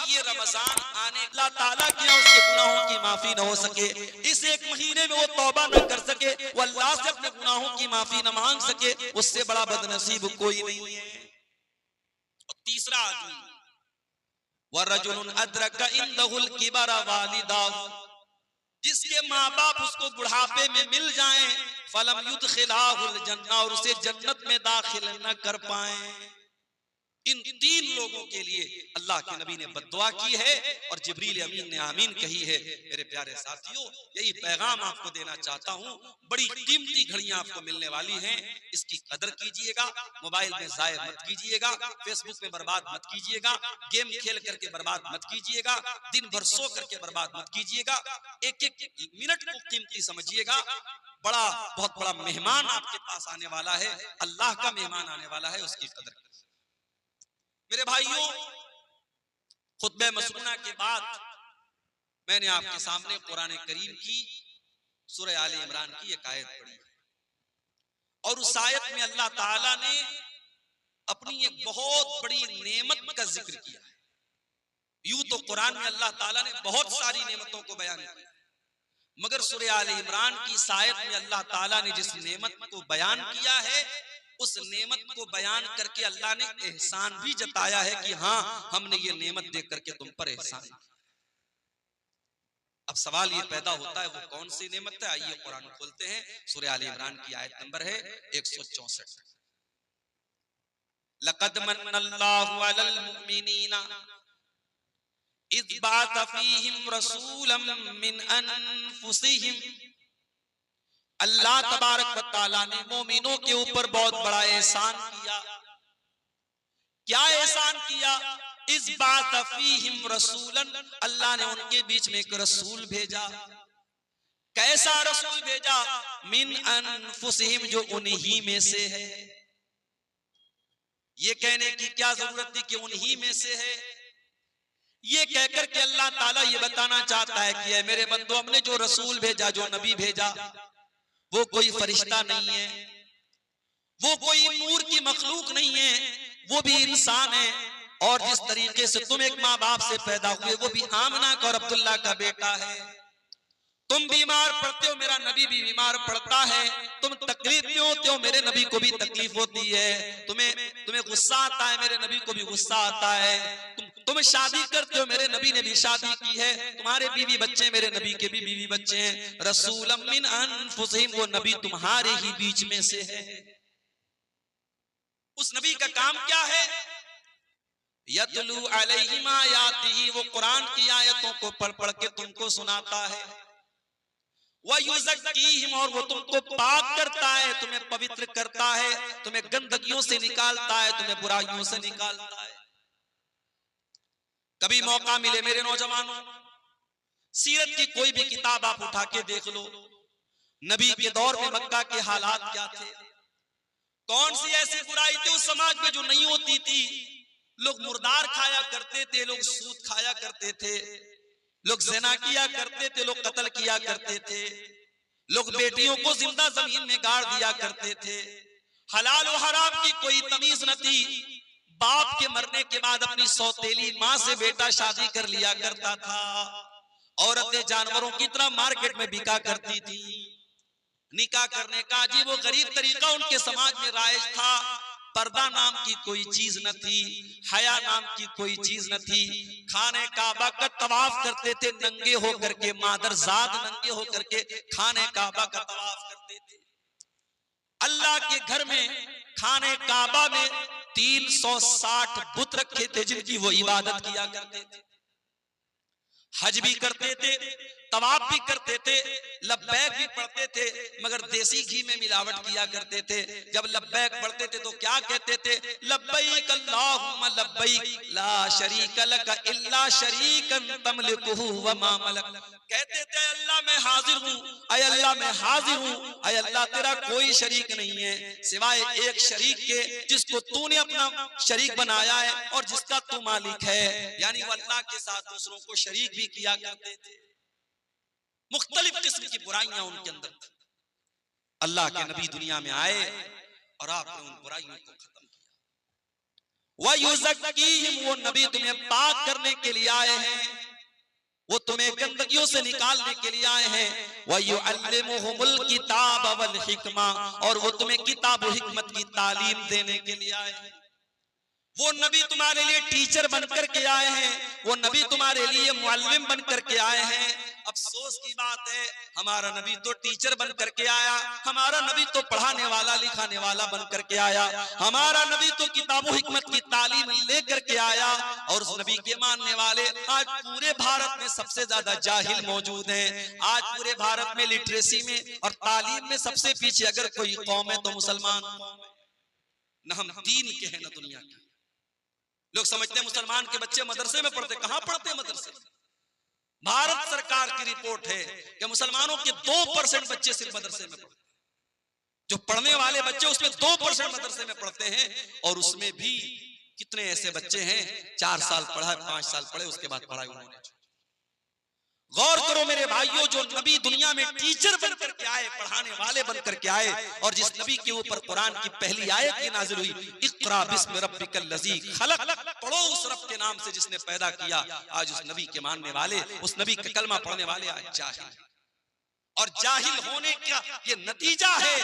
ये रमजान आने अल्लाह ताला के उसके गुनाहों की माफी न हो सके, इस एक महीने में वो तौबा न कर सके, वो अल्लाह से अपने गुनाहों की माफी न मांग सके, उससे बड़ा बदनसीब कोई नहीं है। और तीसरा आदमी वरजुलुन अदरका इंदहुल किबरा वालिदाहु, जिसके माँ बाप उसको बुढ़ापे में मिल जाएं, फलम युदखिलाहुल जन्नह, और उसे जन्नत में दाखिल न कर पाए। इन तीन लोगों के लिए अल्लाह के नबी ने बद्दुआ की है और जिब्रील अमीन ने आमीन कही है। मेरे प्यारे साथियों, यही पैगाम आपको देना चाहता हूँ। बड़ी कीमती घड़ियां आपको मिलने वाली हैं, इसकी कदर कीजिएगा। मोबाइल में जाया मत कीजिएगा, फेसबुक में बर्बाद मत कीजिएगा, गेम खेल करके बर्बाद मत कीजिएगा, दिन भर सो करके बर्बाद मत कीजिएगा। एक एक मिनट को कीमती समझिएगा। बहुत बड़ा मेहमान आपके पास आने वाला है, अल्लाह का मेहमान आने वाला है, उसकी कदर। मेरे भाइयों, खुतबे मसनूना के बाद मैंने आपके सामने कुरान करीम की सूरह आले इमरान की एक आयत पढ़ी और उस आयत में अल्लाह ताला ने अपनी एक बहुत बड़ी नेमत का जिक्र किया है। यूं तो कुरान में अल्लाह ताला ने बहुत सारी नेमतों को बयान किया, मगर सूरह आले इमरान की इस आयत में अल्लाह ताला ने जिस नेमत को बयान किया है, उस नेमत को बयान करके अल्लाह ने एहसान भी जताया है कि हाँ, हमने ये नेमत देख करके तुम पर एहसान किया। अब सवाल ये पैदा होता है, वो कौन सी नेमत है? आइए कुरान खोलते हैं, सूरह आले इमरान की आयत नंबर है 164। लक़द मन्नल्लाहु अलल मुमिनीना इज़ बअस फ़ीहिम रसूलन मिन अनफुसिहिम। अल्लाह तबारक व तआला ने मोमिनों के ऊपर बहुत बड़ा एहसान किया। क्या एहसान किया? इस बात फीहिम रसूलन, अल्लाह ने उनके बीच में एक रसूल भेजा। कैसा रसूल भेजा? मिन अनफुसिहिम, जो उन्हीं में से है। ये कहने की क्या जरूरत थी कि उन्हीं में से है? ये कहकर के अल्लाह ताला ये बताना चाहता है कि मेरे बंदो, हमने जो रसूल भेजा, जो नबी भेजा, वो कोई फरिश्ता नहीं है, वो कोई नूर की मखलूक नहीं है, वो भी इंसान है। और जिस तरीके से तुम एक माँ बाप से पैदा हुए, वो भी आमना का और अब्दुल्ला का बेटा है। तुम बीमार पड़ते हो, मेरा नबी भी बीमार पड़ता है। तुम तकलीफ में होते हो, मेरे नबी को भी तकलीफ होती है। तुम्हें गुस्सा आता है, मेरे नबी को भी गुस्सा आता है। तुम शादी करते हो, मेरे नबी ने भी शादी की है। तुम्हारे बीवी बच्चे, मेरे नबी के भी बीवी बच्चे हैं। रसूलम मिन अनफुसिहिम, वो नबी तुम्हारे ही बीच में से है। उस नबी का काम क्या है? यतलू अलैहिम आयातिही, वो कुरान की आयतों को पढ़ पढ़ के तुमको सुनाता है। व युज़क्कीहिम, और वो तुमको पाक करता है, तुम्हें पवित्र करता है, तुम्हें गंदगियों से निकालता है, तुम्हें बुराइयों से निकालता है। कभी मौका मिले मेरे नौजवानों, सीरत की कोई भी किताब आप उठा के देख लो, नबी के दौर में मक्का के हालात क्या थे, कौन सी ऐसी बुराई थी उस समाज में जो नहीं होती थी। लोग मुर्दार खाया करते थे, लोग सूद खाया करते थे, लोग ज़िना किया करते थे, लोग कत्ल किया करते थे, लोग बेटियों को जिंदा जमीन में गाड़ दिया करते थे। हलाल और हराम की कोई तमीज न थी। बाप के मरने के बाद अपनी सौतेली माँ से बेटा शादी कर लिया करता था। औरतें जानवरों की तरह मार्केट में बिका करती थी। निकाह करने का अजीब व गरीब तरीका उनके समाज में राइज था। पर्दा नाम की कोई चीज न थी, हया नाम की कोई चीज न थी। खाने काबा का तवाफ करते थे नंगे होकर के, मादरजाद नंगे होकर के खाने काबा का तवाफ करते थे। अल्लाह के घर में खाने काबा में 360 बुत रखे थे जिनकी वो इबादत किया करते थे। हज भी करते थे, तवाफ भी करते थे, लब्बैक भी पढ़ते थे, मगर देसी घी में मिलावट किया करते थे। जब लब्बैक पढ़ते थे तो क्या कहते थे? लब्बैक अल्लाहुम्मा लब्बैक ला शरीक लक इल्ला शरीकन तमलिकुहु व मा मलक। कहते थे अल्लाह मैं हाजिर हूँ, अय अल्लाह मैं हाजिर हूँ, अय अल्लाह तेरा कोई शरीक नहीं है सिवाय एक शरीक के जिसको तूने अपना शरीक बनाया है और जिसका तू मालिक है। यानी वो अल्लाह के साथ दूसरों को शरीक भी किया करते थे। मुख्तलिफ किस्म की बुराइयां उनके अंदर थी। अल्लाह के नबी दुनिया में आए और आपने उन बुराइयों को खत्म किया। वयुज़क्कीहिम, वो नबी तुम्हें पाक करने के लिए आए हैं, वो तुम्हें गंदगियों से निकालने के लिए आए हैं। वयुअल्लिमुहुमुल किताब वल हिकमा, और वो तुम्हें किताब और हिकमत की तालीम देने के लिए आए हैं। वो नबी तुम्हारे लिए टीचर बनकर के आए हैं, वो नबी तुम्हारे लिए मुअल्लिम बनकर के आए हैं। अफसोस की बात है, हमारा नबी तो टीचर बनकर के आया, हमारा नबी तो पढ़ाने वाला लिखाने वाला बनकर के आया, हमारा नबी तो किताबों हिकमत की तालीम लेकर के आया। और उस नबी के मानने वाले आज पूरे भारत में सबसे ज्यादा जाहिल मौजूद हैं। आज पूरे भारत में लिटरेसी में और तालीम में सबसे पीछे अगर कोई कौम है तो मुसलमान कौम है। न हम दीन के हैं न दुनिया के। लोग समझते हैं मुसलमान के बच्चे मदरसे में पढ़ते, कहां पढ़ते हैं मदरसे? भारत सरकार की रिपोर्ट है कि मुसलमानों के 2% बच्चे सिर्फ मदरसे में पढ़ते हैं। जो पढ़ने वाले बच्चे उसमें 2% मदरसे में पढ़ते हैं, और उसमें भी कितने ऐसे बच्चे हैं 4 साल पढ़ा, 5 साल पढ़े, उसके बाद पढ़ाई उन्होंने। गौर करो मेरे भाइयों, जो नबी दुनिया में टीचर बनकर के आए, पढ़ाने वाले बनकर के आए, और जिस नबी के ऊपर कुरान की पहली आयत की नाजिल हुई, इक़रा बिस्मि रब्बिकल लज़ी खलक़, पढ़ो उस रब के नाम से जिसने पैदा किया। आज उस नबी के मानने वाले, उस नबी का कलमा पढ़ने वाले आज जाहिल, और जाहिल होने का ये नतीजा है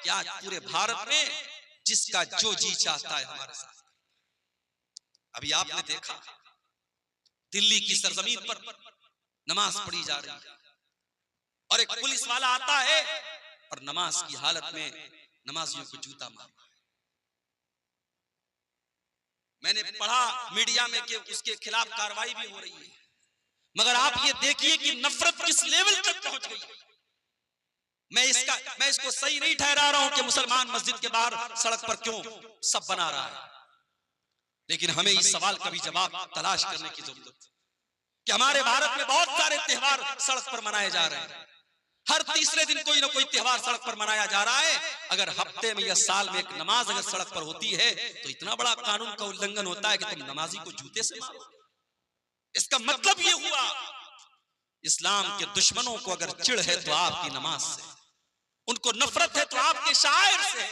कि आज पूरे भारत में जिसका जो जी चाहता है हमारे साथ। अभी आपने देखा दिल्ली की सरजमीन पर नमाज पढ़ी जा रही है, और एक पुलिस वाला आता है और नमाज की हालत में नमाजियों को जूता मारा। मैंने पढ़ा मीडिया में कि उसके खिलाफ कार्रवाई भी हो रही है, मगर आप ये देखिए कि नफरत किस लेवल तक पहुंच गई। मैं इसको सही नहीं ठहरा रहा हूं कि मुसलमान मस्जिद के बाहर सड़क पर क्यों सब बना रहा है, लेकिन हमें इस सवाल का भी जवाब तलाश करने की जरूरत है कि हमारे भारत में बहुत सारे त्योहार सड़क पर मनाए जा रहे हैं। हर तीसरे दिन कोई ना कोई त्योहार सड़क पर मनाया जा रहा है। अगर हफ्ते में या साल में एक नमाज अगर सड़क पर होती है तो इतना बड़ा कानून का उल्लंघन होता है कि तुम नमाजी को जूते से मारो। इसका मतलब ये हुआ, इस्लाम के दुश्मनों को अगर चिढ़ है तो आपकी नमाज से, उनको नफरत है तो आपके शायर से,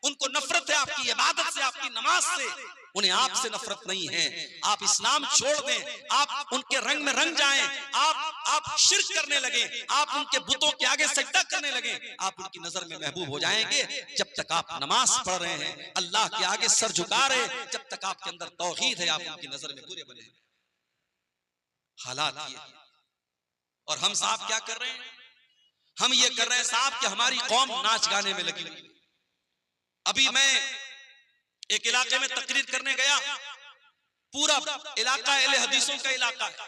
उनको नफरत है आपकी इबादत से, आपकी नमाज से, उन्हें आपसे नफरत नहीं है। आप इस्लाम छोड़ दें, आप उनके रंग में रंग जाएं, आप शिर्क करने लगे, आप उनके बुतों के आगे सजदा करने लगे, आप उनकी नजर में महबूब हो जाएंगे। जब तक आप नमाज पढ़ रहे हैं, अल्लाह के आगे सर झुका रहे हैं, जब तक आपके अंदर तौहीद है, आप उनकी नजर में बुरे बने। हालात ये, और हम साहब क्या कर रहे हैं? हम ये कर रहे हैं साहब कि हमारी कौम नाच गाने में लगी हुई। अभी मैं एक इलाके में तकरीर करने गया, पूरा इलाका अहले हदीसों का इलाका है।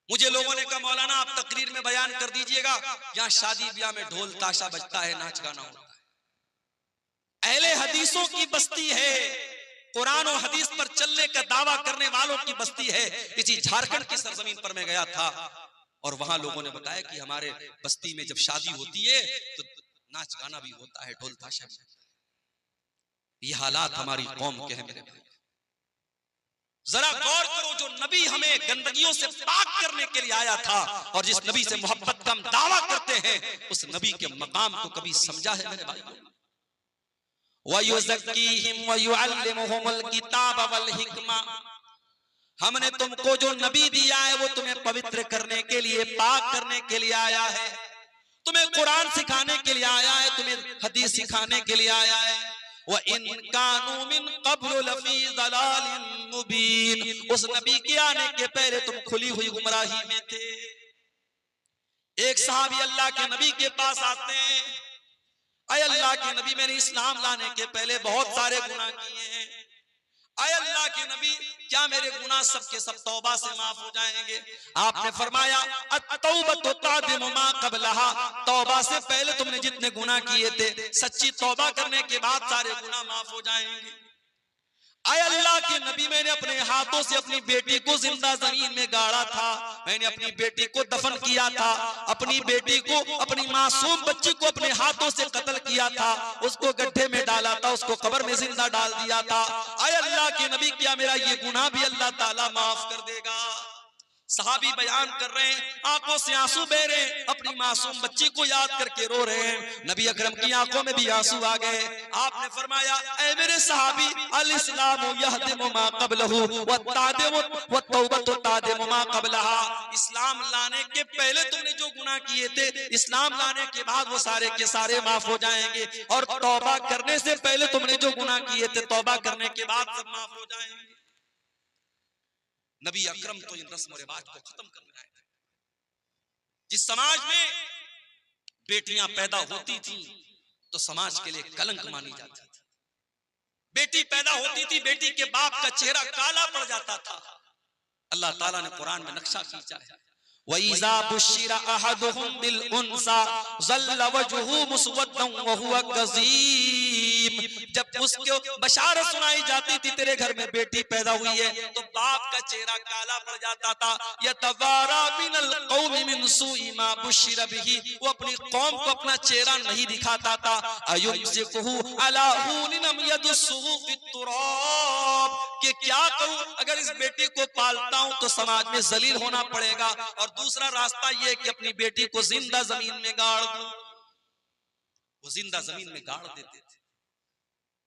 मुझे लोगों ने कहा मौलाना आप तकरीर में बयान कर दीजिएगा, यहाँ शादी ब्याह में ढोल ताशा बजता है, नाच गाना होता है। अहले हदीसों की बस्ती है, कुरान और हदीस पर चलने का दावा करने वालों की बस्ती है। इसी झारखंड की सरजमीन पर मैं गया था, और वहां लोगों ने बताया कि हमारे बस्ती में जब शादी होती है तो नाच गाना भी होता है, ढोल ताशा भी। ये हालात हमारी कौम के हैं मेरे भाई। जरा गौर करो, जो नबी हमें गंदगियों से पाक करने के लिए आया था, और जिस नबी से मोहब्बत का हम दावा करते हैं, उस नबी के मकाम को कभी समझा है मेरे भाई? वयुज़क्कीहिम वयुअल्लिमुहुमुल किताब वल हिकमा, हमने तुमको जो नबी दिया है वो तुम्हें पवित्र करने के लिए, पाक करने के लिए आया है, तुम्हें कुरान सिखाने के लिए आया है, तुम्हें हदीस सिखाने के लिए आया है। व इन कानू मिन क़ब्ल लफ़ी ज़लालिन मुबीन, उस नबी के आने के पहले तुम खुली हुई गुमराही में थे। एक सहाबी अल्लाह के नबी के पास आते हैं, अय अल्लाह के नबी मैंने इस्लाम लाने के पहले बहुत सारे गुनाह किए हैं, अय अल्लाह के नबी क्या मेरे गुनाह सब के सब तौबा से माफ हो जाएंगे? आपने फरमाया अत-तौबतु तादिमु मा क़ब्लहा, तौबा से पहले तुमने जितने गुनाह किए थे, सच्ची तौबा करने के बाद सारे गुनाह माफ हो जाएंगे। अय अल्लाह के नबी मैंने अपने हाथों से अपनी बेटी को जिंदा जमीन में गाड़ा था, मैंने अपनी बेटी को दफन किया था, अपनी बेटी को, अपनी मासूम बच्ची को अपने हाथों से कत्ल किया था, उसको गड्ढे में डाला था, उसको कब्र में जिंदा डाल दिया था। अय अल्लाह के नबी क्या मेरा ये गुनाह भी अल्लाह ताला माफ कर देगा? सहाबी बयान कर रहे हैं, आंखों से आंसू बह रहे हैं, अपनी मासूम बच्ची को याद करके रो रहे हैं। नबी अकरम की आंखों में भी आंसू आ गए। आपने फरमाया, ऐ मेरे सहाबी, अल इस्लामु यहदिमु मा क़ब्लहु व तौबतु तादिमु मा क़ब्लहा। इस्लाम लाने के पहले तुमने जो गुनाह किए थे, इस्लाम लाने के बाद वो सारे के सारे माफ हो जाएंगे, और तौबा करने से पहले तुमने जो गुनाह किए थे, तौबा करने के बाद सब माफ हो जाएंगे। नबी अकरम तो इन रस्म और रिवाज को खत्म करने आए थे। जिस समाज में बेटियां पैदा होती थी तो समाज के लिए कलंक मानी जाती थी। बेटी पैदा होती थी, बेटी के बाप का चेहरा काला पड़ जाता था। अल्लाह ताला ने कुरान में नक्शा खींचा है, वइज़ा बुश्शिरा अहदुहुम बिल उन्सा ज़ल्ल वजहु मुस्वद्दन व हुवा कज़ीम। जब उसको बशारत सुनाई जाती थी तेरे घर में बेटी पैदा हुई है, तो बाप का चेहरा काला पड़ जाता था। यतवारा मिनल कौमि मिन सूइ मा बुश्शिरा बिही, वो अपनी कौम को अपना चेहरा नहीं दिखाता था। अयुमसिकुहु अला हुनिन यदुस्सुहु फित्तुराब, कि क्या कहूं, अगर इस बेटी को पालता हूं तो समाज में जलील होना पड़ेगा, और दूसरा रास्ता यह कि अपनी बेटी को जिंदा जमीन में गाड़ दूं। वो जिंदा जमीन में गाड़ देते थे।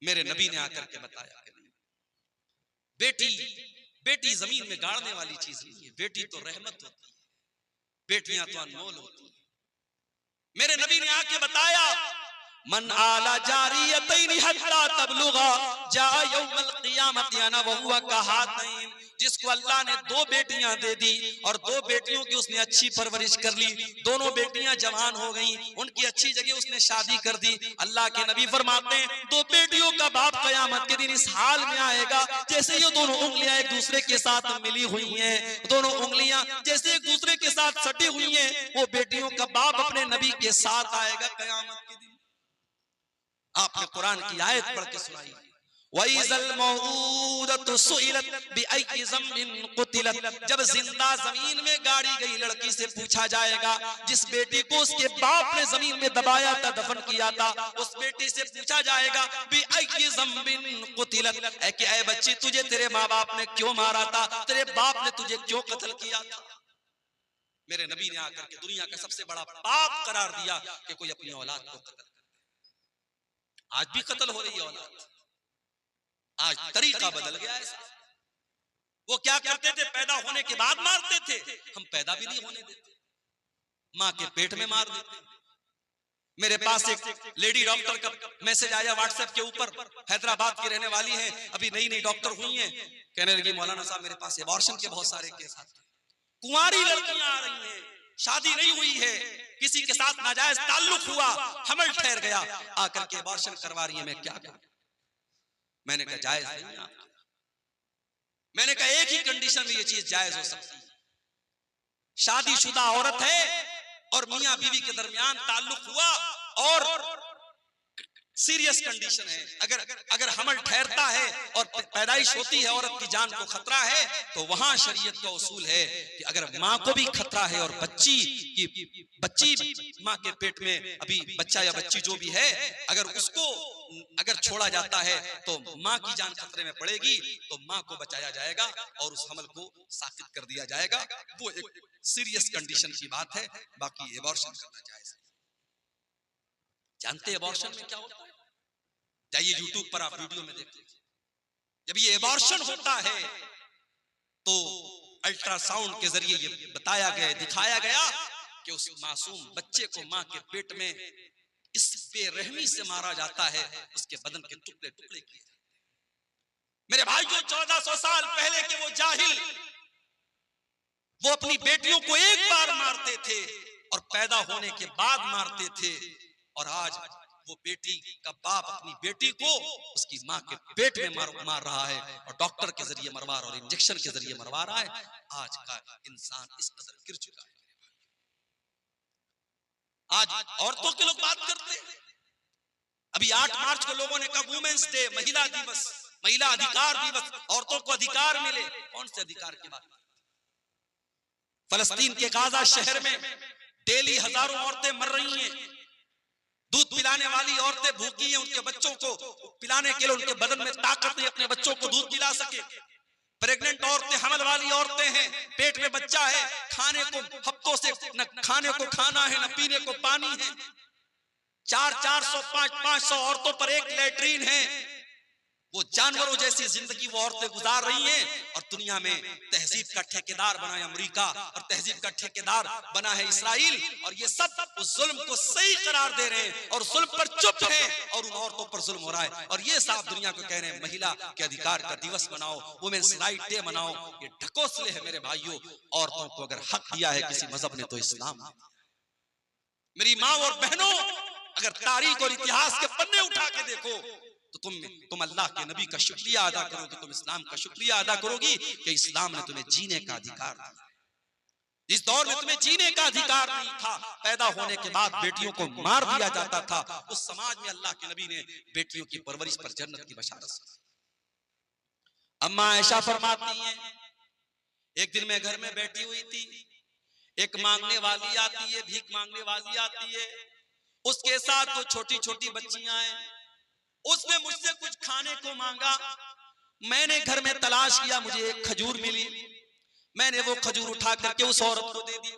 मेरे नबी ने आकर के बताया, बेटी जमीन में गाड़ने वाली चीज नहीं है, बेटी तो रहमत होती है, बेटियां तो अनमोल होती है। मेरे नबी ने आके बताया, मन आला जारियतैन हत्ता तबलुगा जा यौमल क़ियामति अना व हुवा कहातैन। जिसको अल्लाह ने दो बेटियां दे दी और दो बेटियों की उसने अच्छी परवरिश कर ली, दोनों बेटियां जवान हो गईं, उनकी अच्छी जगह उसने शादी कर दी। अल्लाह के नबी फरमाते हैं, दो बेटियों का बाप क़यामत के दिन इस हाल में आएगा जैसे ये दोनों उंगलियां एक दूसरे के साथ मिली हुई हैं, दोनों उंगलियां जैसे एक दूसरे के साथ सटी हुई हैं। वो बेटियों का बाप अपने नबी के साथ आएगा क़यामत के दिन। आपने कुरान की आयत पढ़ के सुनाई, वइज़ल मौऊदतु सुइलत बिअय्यि ज़म्बिन क़ुतिलत। जब जिंदा जमीन में गाड़ी गई लड़की से पूछा जाएगा, जिस बेटी को उसके बाप ने जमीन में दबाया था, दफन किया था, उस बेटी से पूछा जाएगा, बिअय्यि ज़म्बिन क़ुतिलत, ऐ बच्ची तुझे तेरे माँ बाप ने क्यों मारा था, तेरे बाप ने तुझे क्यों कत्ल किया था। मेरे नबी ने आकर के दुनिया का सबसे बड़ा पाप करार दिया कि कोई अपनी औलाद को कत्ल। आज भी कत्ल हो रही है औलाद, आज तरीका बदल गया है। वो क्या करते थे, पैदा होने के बाद मारते थे, हम पैदा भी नहीं होने देते, मां के पेट में मार देते। मेरे पास एक लेडी डॉक्टर का मैसेज आया व्हाट्सएप के ऊपर, हैदराबाद की रहने वाली है, अभी नई नई डॉक्टर हुई हैं, कहने लगी मौलाना साहब मेरे पास एबॉर्शन के बहुत सारे केस आते हैं, कुंवारी लड़कियां आ रही हैं, शादी नहीं हुई है, किसी के साथ नाजायज ताल्लुक हुआ, हमल ठहर गया, आकर के एबॉर्शन करवा रही है, मैं क्या करूं। मैंने कहा जायज नहीं है। मैंने कहा एक ही कंडीशन में ये चीज जायज हो सकती है, शादीशुदा औरत है और मियां बीवी के दरमियान ताल्लुक हुआ और सीरियस कंडीशन है, अगर हमल ठहरता है और पैदाइश होती है, औरत की जान को खतरा है, तो वहां शरीयत का उसूल है कि अगर माँ को भी खतरा है और बच्ची माँ के पेट में अभी बच्चा या बच्ची जो भी है, अगर छोड़ा जाता है तो माँ की जान खतरे में पड़ेगी, तो माँ को बचाया जाएगा और उस हमल को साकित कर दिया जाएगा। वो एक सीरियस कंडीशन की बात है, बाकी एबॉर्शन करना जायज है। जानते एबॉर्शन में क्या होता है? जाइए यूट्यूब पर आप वीडियो में देख लीजिए। जब ये एबॉर्शन होता है तो अल्ट्रासाउंड के जरिए ये बताया गया, दिखाया गया कि उस मासूम बच्चे को मां के पेट में इस बेरहमी से मारा जाता है, उसके बदन के टुकड़े टुकड़े किए जाते हैं। मेरे भाई, जो 1400 साल पहले के वो जाहिल, वो अपनी बेटियों को एक बार मारते थे और पैदा होने के बाद मारते थे, और आज वो बेटी का बाप अपनी बेटी को उसकी मां के पेट में मार रहा है और डॉक्टर के जरिए मरवा रहा है और इंजेक्शन के जरिए मरवा रहा है। आज का इंसान इस कदर गिर चुका है। आज औरतों के लोग बात करते हैं। अभी 8 मार्च को लोगों ने कहा वुमेन्स डे, महिला दिवस, महिला अधिकार दिवस, औरतों को अधिकार मिले। कौन से अधिकार की बात? फलस्तीन के गाजा शहर में डेली हजारों औरतें मर रही हैं। दूध पिलाने वाली औरतें भूखी हैं, उनके बच्चों को पिलाने के लिए उनके बदन में ताकत नहीं, अपने बच्चों को दूध पिला सके। प्रेग्नेंट औरतें, हमल वाली औरतें हैं, पेट पेट में बच्चा है, खाने को हफ्तों से न खाने को खाना है न पीने को पानी है, 400 500 औरतों पर एक लैट्रीन है। वो जानवरों जैसी जिंदगी वो औरतें गुजार रही हैं और दुनिया में तहजीब का ठेकेदार बना है अमेरिका और तहजीब का ठेकेदार बना है इसराइल, और ये सब उस जुल्म को सही करार दे रहे हैं और जुल्म पर चुप है और उन औरतों पर जुल्म हो रहा है। और ये साफ दुनिया को कह रहे हैं महिला के अधिकार का दिवस मनाओ, वुमेन्स राइट डे मनाओ। ये ढकोसले है मेरे भाइयों। औरतों को अगर हक दिया है किसी मजहब ने तो इस्लाम। मेरी माँ और बहनों, अगर तारीख और इतिहास के पन्ने उठा के देखो तो तुम अल्लाह के नबी का शुक्रिया अदा करोगे, तुम इस्लाम का शुक्रिया अदा करोगी कि इस्लाम ने तुम्हें जीने का अधिकार दिया। जिस दौर में तुम्हें जीने का अधिकार नहीं था, पैदा होने के बाद बेटियों को मार दिया जाता था, उस समाज में अल्लाह के नबी ने बेटियों की परवरिश पर जन्नत की बशारत। अम्मा आयशा फरमाती हैं, एक दिन मैं घर में बैठी हुई थी, एक मांगने वाली आती है, भीख मांगने वाली आती है, उसके साथ जो छोटी छोटी बच्चियां हैं, उसने मुझसे कुछ खाने को मांगा। मैंने घर में तलाश किया, मुझे एक खजूर मिली, मैंने वो खजूर उठा करके उस औरत को दे दी।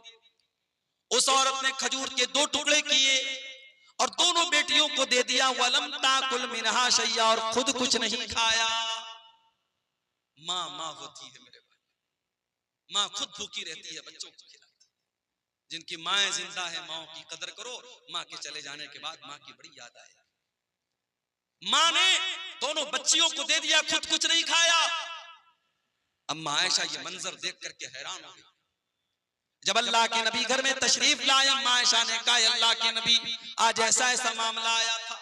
उस औरत ने खजूर के 2 टुकड़े किए और दोनों बेटियों को दे दिया। वलम ताकुल मिनहा शैया, और खुद कुछ नहीं खाया। माँ माँ होती है मेरे भाई, माँ खुद भूखी रहती है, बच्चों को खिलाती है। जिनकी माएं जिंदा है, माओ की कदर करो। माँ के चले जाने के बाद माँ की बड़ी याद आए। माँ ने दोनों बच्चियों को दे दिया, खुद कुछ नहीं खाया। अम्मा आयशा ये मंजर देख करके हैरान हो गई। जब अल्लाह के नबी घर में तशरीफ लाए, अम्मा आयशा ने कहा, अल्लाह के नबी आज ऐसा ऐसा मामला आया था।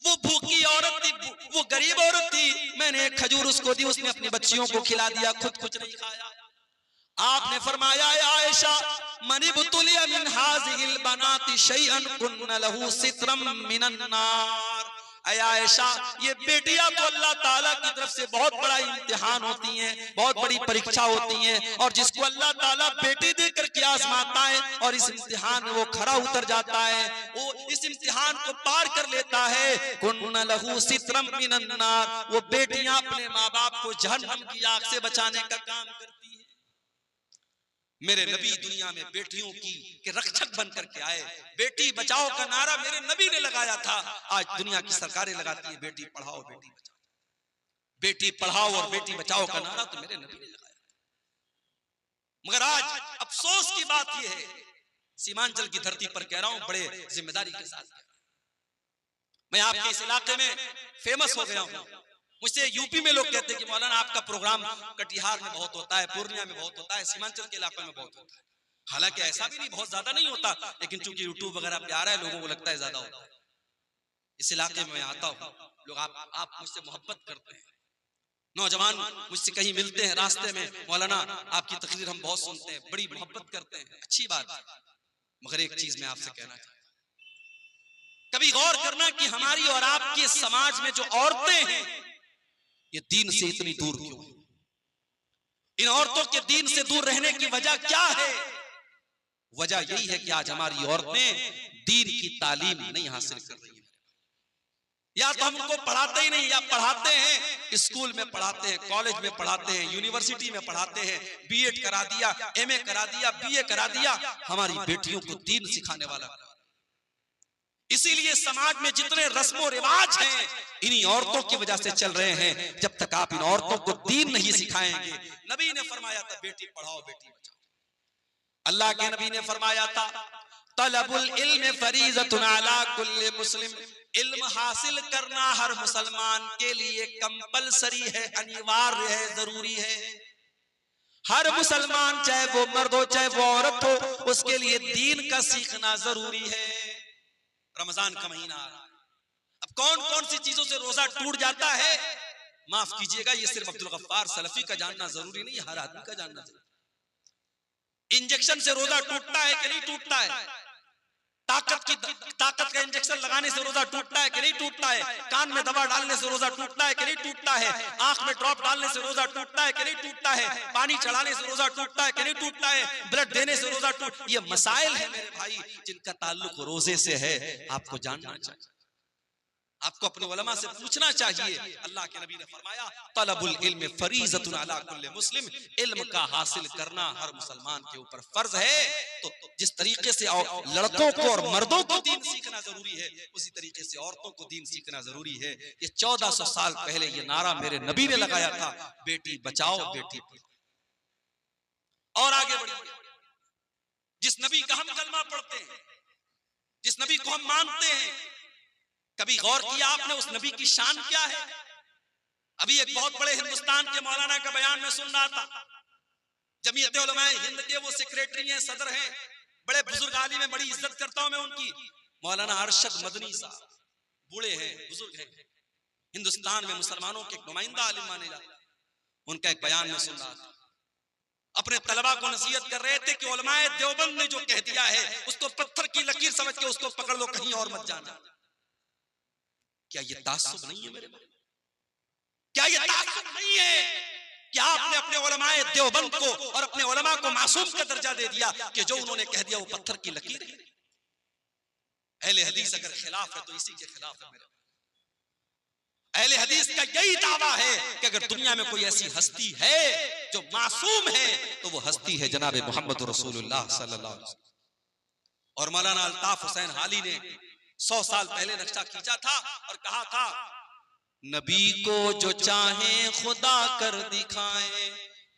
वो भूखी औरत थी, वो गरीब औरत थी, मैंने एक खजूर उसको दी, उसने अपनी बच्चियों को खिला दिया, खुद कुछ नहीं खाया। आपने फरमाया, आयशा मनिबतुलिया मिन हाज़िहिल बनाति शैअन कुन्न लहू सित्रम मिनन नार। आयशा, ये बेटियां तो अल्लाह ताला की तरफ से बहुत बड़ा इम्तिहान होती हैं, बहुत बड़ी परीक्षा होती हैं, और जिसको अल्लाह ताला बेटी देकर के आजमाता है और इस इम्तिहान में वो खरा उतर जाता है, वो इस इम्तिहान को पार कर लेता है, कुन्न लहू सित्रम मिनन नार। वो बेटियां अपने माँ बाप को जहन्नम की आग से बचाने का काम करती है। मेरे नबी दुनिया में बेटियों की के रक्षक बनकर के आए। बेटी बचाओ का नारा मेरे नबी ने लगाया था। आज दुनिया की सरकारें लगाती है बेटी पढ़ाओ बेटी बचाओ, बेटी पढ़ाओ और बेटी बचाओ का नारा तो मेरे नबी ने लगाया था। मगर आज अफसोस की बात यह है, सीमांचल की धरती पर कह रहा हूं, बड़े जिम्मेदारी के साथ, मैं आपके इस इलाके में फेमस हो गया हूं। मुझसे यूपी में लोग कहते हैं कि मौलाना आपका प्रोग्राम कटिहार में बहुत होता है, पूर्णिया में बहुत होता है, सीमांचल के इलाकों में बहुत होता है। हालांकि ऐसा भी नहीं, बहुत ज्यादा नहीं होता, लेकिन चूंकि यूट्यूब वगैरह पे आ रहा है, लोगों को लगता है ज्यादा होता है। इस इलाके में मैं आता हूँ, लोग आप मुझसे मोहब्बत करते हैं। नौजवान मुझसे कहीं मिलते हैं रास्ते में, मौलाना आपकी तकरीर हम बहुत सुनते हैं, बड़ी मोहब्बत करते हैं, अच्छी बात। मगर एक चीज मैं आपसे कहना चाहता हूं, कभी गौर करना कि हमारी और आपके समाज में जो औरतें हैं, ये दीन से इतनी दूर क्यों? इन औरतों के दीन से दूर रहने की वजह क्या है? वजह यही है कि आज हमारी औरतें दीन की तालीम नहीं हासिल कर रही हैं। या तो हम उनको पढ़ाते ही नहीं, या पढ़ाते हैं स्कूल में पढ़ाते हैं, कॉलेज में पढ़ाते हैं, यूनिवर्सिटी में पढ़ाते हैं, बीएड करा दिया, एमए करा दिया, बीए करा दिया, हमारी बेटियों को दीन सिखाने वाला। इसीलिए समाज में जितने रस्मों रिवाज हैं, इन्हीं औरतों की वजह से चल रहे हैं। जब तक आप इन औरतों को दीन नहीं सिखाएंगे, नबी ने फरमाया था बेटी पढ़ाओ बेटी बचाओ। अल्लाह के नबी ने फरमाया था, तलबुल इल्म फरीज़तुन अला कुल्li मुस्लिम। इल्म हासिल करना हर मुसलमान के लिए कंपलसरी है, अनिवार्य है, जरूरी है। हर मुसलमान, चाहे वो मर्द हो चाहे वो औरत हो, उसके लिए दीन का सीखना जरूरी है। रमजान का महीना आ रहा है, अब कौन कौन सी चीजों से रोजा टूट जाता है? माफ कीजिएगा, ये सिर्फ अब्दुल गफ्फार सलफी का जानना जरूरी नहीं, हर आदमी का जानना जरूरी। इंजेक्शन से रोजा टूटता है कि नहीं टूटता है? ताकत का इंजेक्शन लगाने से रोजा टूटता है कि नहीं टूटता है? कान में दवा डालने से रोजा टूटता है कि नहीं टूटता है? आंख में ड्रॉप डालने से रोजा टूटता है कि नहीं टूटता है? पानी चढ़ाने से रोजा टूटता है कि नहीं टूटता है? ब्लड देने से रोजा ये मसाइल है मेरे भाई, जिनका ताल्लुक रोजे से है, आपको जानना चाहिए। आपको अपने उलमा से पूछना चाहिए। अल्लाह के नबी ने फरमाया तलबुल इल्म फरीज़तुन अला कुल्li मुस्लिम, इल्म का हासिल करना हर मुसलमान के ऊपर फर्ज है। तो जिस तरीके से लड़कों को और मर्दों को दीन सीखना जरूरी है, उसी तरीके से औरतों को दीन सीखना जरूरी है। ये 1400 साल पहले ये नारा मेरे नबी ने लगाया था, बेटी बचाओ बेटी पढ़ाओ। और आगे बढ़िए, जिस नबी का हम कलमा पढ़ते हैं, जिस नबी को हम मानते हैं, कभी गौर किया आपने उस नबी की शान क्या है? अभी एक बहुत बड़े हिंदुस्तान के मौलाना का बयान में सुन रहा था। जमीयत उलमाए हिंद के वो सेक्रेटरी हैं, सदर हैं, बड़े बुजुर्ग आलिम हैं, बड़ी इज्जत करता हूं मैं उनकी। मौलाना अरशद मदनी साहब बूढ़े हैं, बुजुर्ग हैं, हिंदुस्तान में मुसलमानों के नुमाइंदा आलिम माने जाते हैं। उनका एक बयान में सुन रहा था, अपने तलबा को नसीहत कर रहे थे कि उलमाए देवबंद ने जो कह दिया है उसको पत्थर की लकीर समझ के उसको पकड़ लो, कहीं और मत जाना। क्या ये तासुब नहीं है मेरे भाई? क्या ये तासुब नहीं है कि आपने अपने उलमाए देवबंद को और अपने उलमा को मासूम का दर्जा दे दिया कि जो उन्होंने कह दिया वो पत्थर की लकीर है? अहले हदीस अगर खिलाफ है तो इसी के खिलाफ है मेरे। अहले हदीस का यही दावा है कि अगर दुनिया में कोई ऐसी हस्ती है जो मासूम है तो वो हस्ती है जनाब मोहम्मद रसूलुल्लाह सल्लल्लाहु अलैहि वसल्लम। और मौलाना अल्ताफ हुसैन हाली ने 100 साल पहले नक्शा खींचा था और कहा था, नबी को जो चाहे खुदा कर दिखाए,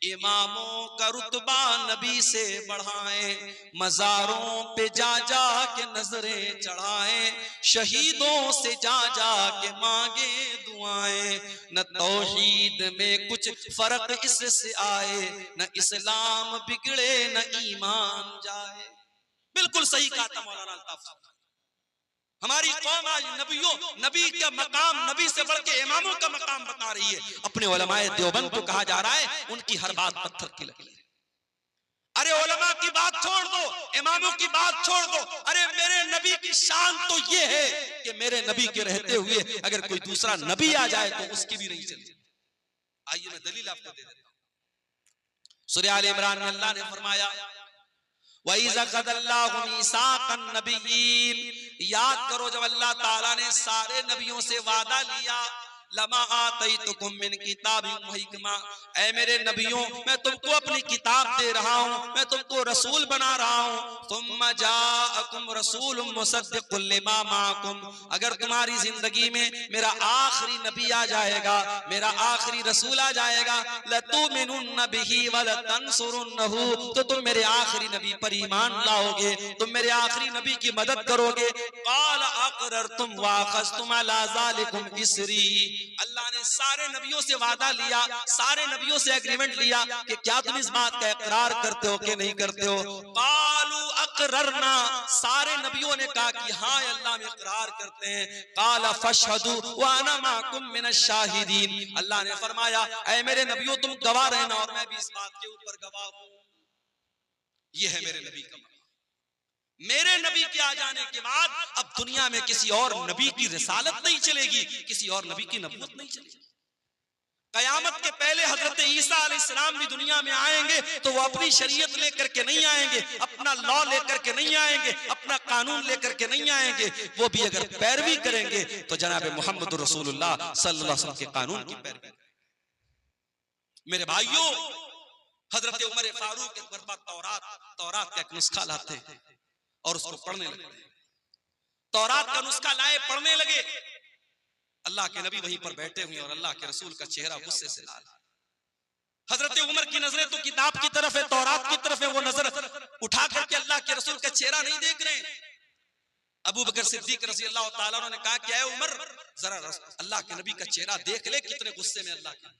इमामों का रुतबा नबी से बढ़ाए, मज़ारों पे जा जा के नजरें चढ़ाए, शहीदों से जा जा के मांगे दुआएं, न तौहीद में कुछ फर्क इससे आए, न इस्लाम बिगड़े न ईमान जाए। बिल्कुल सही कहा था मौलाना अल्ताफ। हमारी कौम आज नबी का मकाम, नबी से बढ़ के इमामों का मकाम बता रही है। अपने उलमाए देवबंद को कहा जा रहा है उनकी हर बात पत्थर की लकीर। अरे उलमा की बात छोड़ दो, इमामों की बात छोड़ दो, अरे मेरे नबी की शान तो ये है कि मेरे नबी के रहते हुए अगर कोई दूसरा नबी आ जाए तो उसकी भी नहीं चलती। आइए मैं दलील आपको दे देता हूं। सूरह आल इमरान में अल्लाह ने फरमाया, याद करो जब अल्लाह ताला ने सारे नबियों से वादा लिया, लमा आतैतुकुम मिन किताबिन व हिकमा, ऐ मेरे नबियों मैं तुमको अपनी किताब दे रहा हूँ, मैं तुमको रसूल बना रहा हूँ। सुम्मा जाअकुम रसूलुम मुसद्दिकुल लिमा माअकुम, अगर तुम्हारी जिंदगी में मेरा आखिरी नबी आ जाएगा, मेरा आखिरी रसूल आ जाएगा, लतुमिनुन्न बिही व लतंसुरुन्नहु, तो तुम मेरे आखिरी नबी पर ईमान लाओगे, तुम मेरे आखिरी नबी की मदद करोगे। क़ाल अक़ररतुम व अख़ज़्तुम अला ज़ालिकुम इसरी, अल्लाह ने सारे नबियों से वादा लिया, सारे नबियों से एग्रीमेंट लिया कि क्या तुम इस बात का इकरार करते हो कि नहीं करते हो? कालू अक़ररना, सारे नबियों ने कहा कि हाँ अल्लाह हम इकरार करते हैं। काला फशहदू व अना माकुम मिनश शाहिदीन, अल्लाह ने फरमाया ऐ मेरे नबियों तुम गवाह रहना और मैं भी इस बात के ऊपर गवाह हूं। ये है मेरे नबी का। मेरे नबी के आ जाने के बाद अब दुनिया में किसी और नबी की रिसालत नहीं चलेगी, किसी और नबी की नबूवत नहीं चलेगी। कयामत के पहले हजरत ईसा अलैहिस्सलाम भी दुनिया में आएंगे तो वो अपनी शरीयत लेकर के नहीं आएंगे, अपना लॉ लेकर के नहीं आएंगे, अपना कानून लेकर के नहीं आएंगे। वो भी अगर पैरवी करेंगे तो जनाब मोहम्मद रसूलुल्लाह सल्लल्लाहु अलैहि वसल्लम के कानून की पैरवी। मेरे भाइयों, हजरत उमर फारूक एक बार तौरात का एक नुस्खा लाते हैं और उसको पढ़ने लगे। तौरात का नुस्खा लाए, पढ़ने लगे। अल्लाह के नबी वहीं पर बैठे हुए और अल्लाह के रसूल का चेहरा गुस्से से लाल। हजरत उमर की नजरें तो किताब की तरफ है, तौरात की तरफ है, वो नजर उठा करके अल्लाह के रसूल का चेहरा नहीं देख रहे हैं। अबू बकर सिद्दीक रज़ी अल्लाह ताला अन्हु ने कहा कि ऐ उमर जरा अल्लाह के नबी का चेहरा देख ले, कितने गुस्से में अल्लाह के।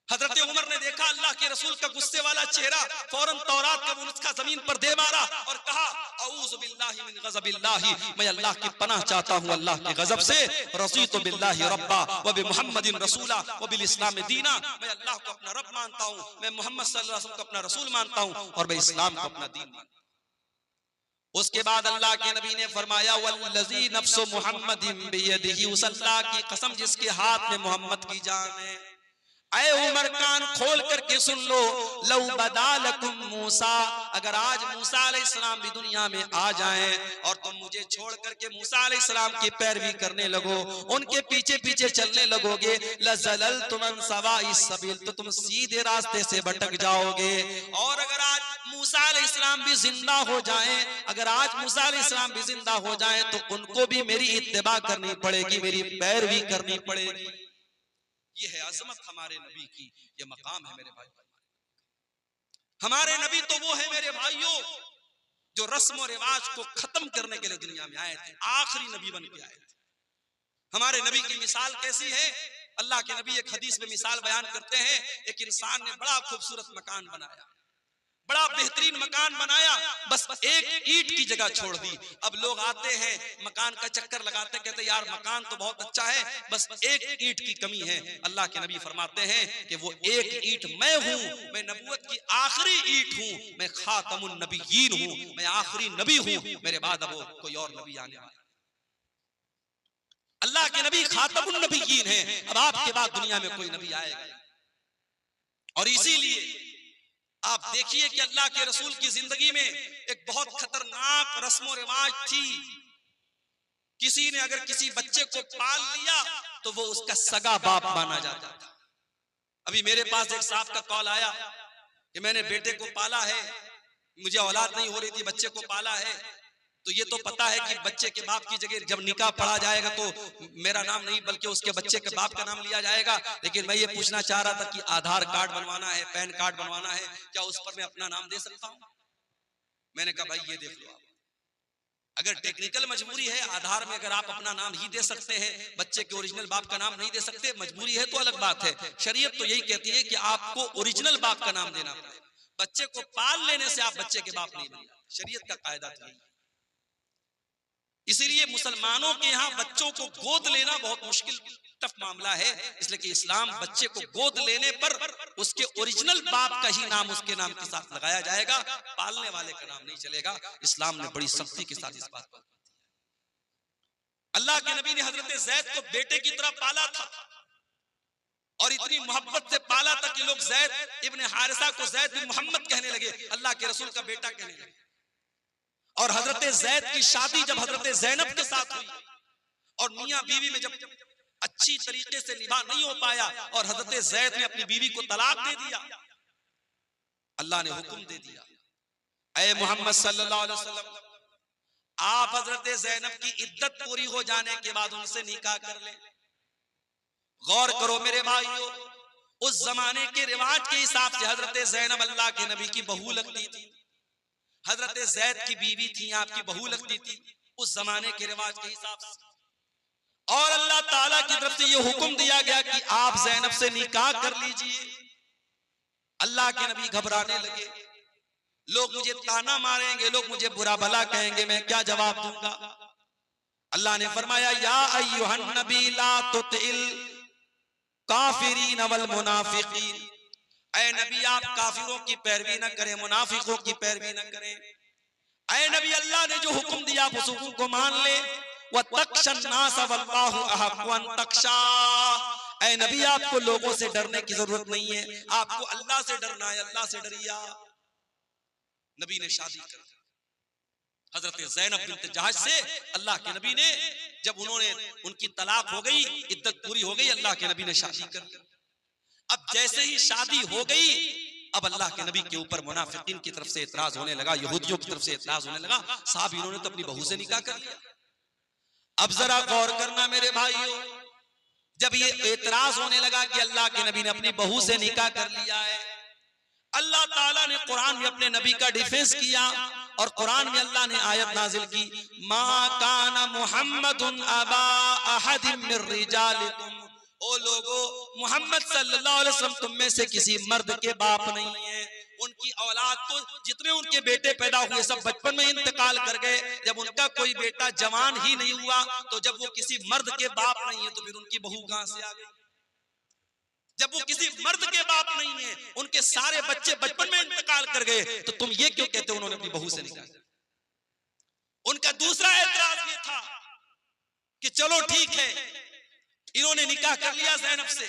हजरत उमर ने देखा अल्लाह के रसूल का गुस्से वाला चेहरा, फौरन तौरात का नुस्खा जमीन पर दे मारा और कहा औज़ु बिल्लाहि मिन गज़बिल्लाहि, मैं अल्लाह की पनाह चाहता हूं अल्लाह के गजब से। रज़ीतु बिल्लाहि रब्बा व बि मुहम्मदिन रसूला व बिल इस्लाम दीना, मैं अल्लाह को अपना रब मानता हूं, मैं मोहम्मद सल्लल्लाहु अलैहि वसल्लम को अपना रसूल मानता हूं और मैं इस्लाम को अपना दीन मानता हूं। उसके बाद अल्लाह के नबी ने फरमाया वल्लज़ी नफ्सु मुहम्मदिन बियदिही, उस अल्लाह की कसम जिसके हाथ में मोहम्मद की जान है, ऐ उमर कान खोल करके सुन लो, लौ बदालकुम मूसा, अगर आज मूसा अलैहिस्सलाम भी दुनिया में आ जाएं और तुम मुझे छोड़ करके मूसा अलैहिस्सलाम की पैरवी करने लगो, उनके पीछे पीछे चलने लगोगे, लज़ललतुम अन सवाइस सबील, तो तुम सीधे रास्ते से भटक जाओगे। और अगर आज मूसा अलैहिस्सलाम भी जिंदा हो जाएं, अगर आज मूसा अलैहिस्सलाम भी जिंदा हो जाएं तो उनको भी मेरी इत्तिबा करनी पड़ेगी, मेरी पैरवी करनी पड़ेगी। ये है अजमत हमारे नबी की, ये मकाम है मेरे भाई। हमारे नबी तो वो है मेरे भाइयों जो रस्म और रिवाज को खत्म करने के लिए दुनिया में आए थे, आखिरी नबी बन के आए थे। हमारे नबी की मिसाल कैसी है? अल्लाह के नबी एक हदीस में मिसाल बयान करते हैं, एक इंसान ने बड़ा खूबसूरत मकान बनाया, बड़ा बेहतरीन मकान बनाया, बस एक ईंट की जगह छोड़ दी। अब लोग आते हैं मकान का चक्कर लगाते, कहते यार मकान तो बहुत अच्छा है, बस एक ईंट की कमी है। अल्लाह के नबी फरमाते हैं कि वो एक ईंट मैं हूं, मैं नबूवत की आखिरी ईंट हूं, मैं खातमुन नबिय्यीन हूं, मैं आखिरी नबी हूं, मेरे बाद अब कोई और नबी आने वाला। अल्लाह के नबी खातमुन नबिय्यीन हैं, अब आपके बाद दुनिया में कोई नबी आएगा। और इसीलिए आप देखिए कि अल्लाह के रसूल की जिंदगी में एक बहुत खतरनाक रस्म रिवाज थी। किसी ने अगर किसी बच्चे को पाल लिया तो वो उसका सगा बाप माना जाता था। अभी मेरे पास एक साहब का कॉल आया कि मैंने बेटे को पाला है, मुझे औलाद नहीं हो रही थी, बच्चे को पाला है, तो ये तो पता है कि बच्चे के बाप की जगह जब निकाह पढ़ा जाएगा तो मेरा नाम नहीं बल्कि उसके बच्चे के बाप का नाम लिया जाएगा। लेकिन मैं ये पूछना चाह रहा था कि आधार कार्ड बनवाना है, पैन कार्ड बनवाना है, क्या उस पर मैं अपना नाम दे सकता हूं? मैंने कहा भाई ये देख लो, आप अगर टेक्निकल मजबूरी है, आधार में अगर आप अपना नाम ही दे सकते हैं, बच्चे के ओरिजिनल बाप का नाम नहीं दे सकते, मजबूरी है तो अलग बात है। शरीयत तो यही कहती है कि आपको ओरिजिनल बाप का नाम देना पड़ेगा। बच्चे को पाल लेने से आप बच्चे के बाप नहीं बन जाते, शरीयत का कायदा तो यही। इसीलिए मुसलमानों के यहाँ बच्चों को गोद लेना बहुत मुश्किल टफ मामला है, इसलिए कि इस्लाम बच्चे को गोद लेने पर उसके ओरिजिनल बाप का ही नाम उसके नाम के साथ लगाया जाएगा, पालने वाले का नाम नहीं चलेगा। इस्लाम ने बड़ी सख्ती के साथ इस बात पर अल्लाह के नबी ने हजरत ज़ैद को बेटे की तरह पाला था और इतनी मोहब्बत से पाला था कि लोग ज़ैद इब्ने हारिसा को ज़ैद बिन मोहम्मद कहने लगे, अल्लाह के रसूल का बेटा कहने लगे। और हजरत ज़ैद की शादी जब हजरत ज़ैनब के साथ हुई और मियां बीवी में जब अच्छी तरीके से निभा नहीं हो पाया और हजरत ज़ैद ने अपनी बीवी को तलाक दे दिया, अल्लाह ने हुक्म दे दिया, ऐ मोहम्मद सल्लल्लाहु अलैहि वसल्लम, आप हजरत ज़ैनब की इद्दत पूरी हो जाने के बाद उनसे निकाह कर लें। गौर करो मेरे भाइयों, उस जमाने के रिवाज के हिसाब से हजरत ज़ैनब अल्लाह के नबी की बहू लगती थी, हजरत ज़ैद की बीवी थी, आपकी बहू लगती थी उस जमाने के रिवाज के हिसाब से। और अल्लाह ताला की तरफ से यह हुक्म दिया गया कि आप ज़ैनब से निकाह कर लीजिए। अल्लाह के नबी घबराने लगे, लोग मुझे ताना मारेंगे, लोग मुझे बुरा भला कहेंगे, मैं क्या जवाब दूंगा? अल्लाह ने फरमाया, या अय्युहन नबी ला तुतिल काफिरीन वल मुनाफिकीन, ऐ नबी आप काफिरों की पैरवी न करें, मुनाफिकों की पैरवी न करें। ऐ नबी अल्लाह ने जो हुक्म दिया आप उस हुक्म को मान ले। वतख्शन नास वल्लाहु अहक्कु अन तख्शा, ऐ नबी आपको लोगों से डरने की जरूरत नहीं है, आपको अल्लाह से डरना है, अल्लाह से डरिया। नबी ने शादी कर हजरत ज़ैनब बिन्त जहश से। अल्लाह के नबी ने जब उन्होंने उनकी तलाक हो गई, इद्दत पूरी हो गई, अल्लाह के नबी ने शादी कर। अब जैसे ही शादी हो गई, अब अल्लाह के नबी के ऊपर मुनाफिकीन की तरफ से एतराज होने लगा, यहूदियों की तरफ से एतराज होने लगा, साहब इन्होंने तो अपनी बहू से निकाह कर लिया। अब जरा गौर करना मेरे भाइयों, जब ये एतराज होने लगा कि अल्लाह के नबी ने अपनी बहू से निकाह कर लिया है, अल्लाह ताला ने कुरान में अपने नबी का डिफेंस किया और कुरान में अल्लाह ने आयत नाजिल की, मा काना मुहम्मदुन अबा अहदिम मिर रिजालिकुम, ओ लोगो मोहम्मद सल्लल्लाहु अलैहि वसल्लम तुम में से किसी मर्द के बाप नहीं है। उनकी औलाद तो जितने उनके बेटे पैदा हुए सब बचपन में इंतकाल कर गए। जब उनका कोई बेटा जवान ही नहीं हुआ तो जब वो किसी मर्द के बाप नहीं है तो फिर उनकी बहू कहां से आ गई? जब वो किसी मर्द के बाप नहीं है, उनके सारे बच्चे बचपन में इंतकाल कर गए, तो तुम ये क्यों कहते हो उन्होंने अपनी बहू से निकाह? उनका दूसरा एतराज ये था कि चलो ठीक है, इन्होंने निकाह कर लिया ज़ैनब से,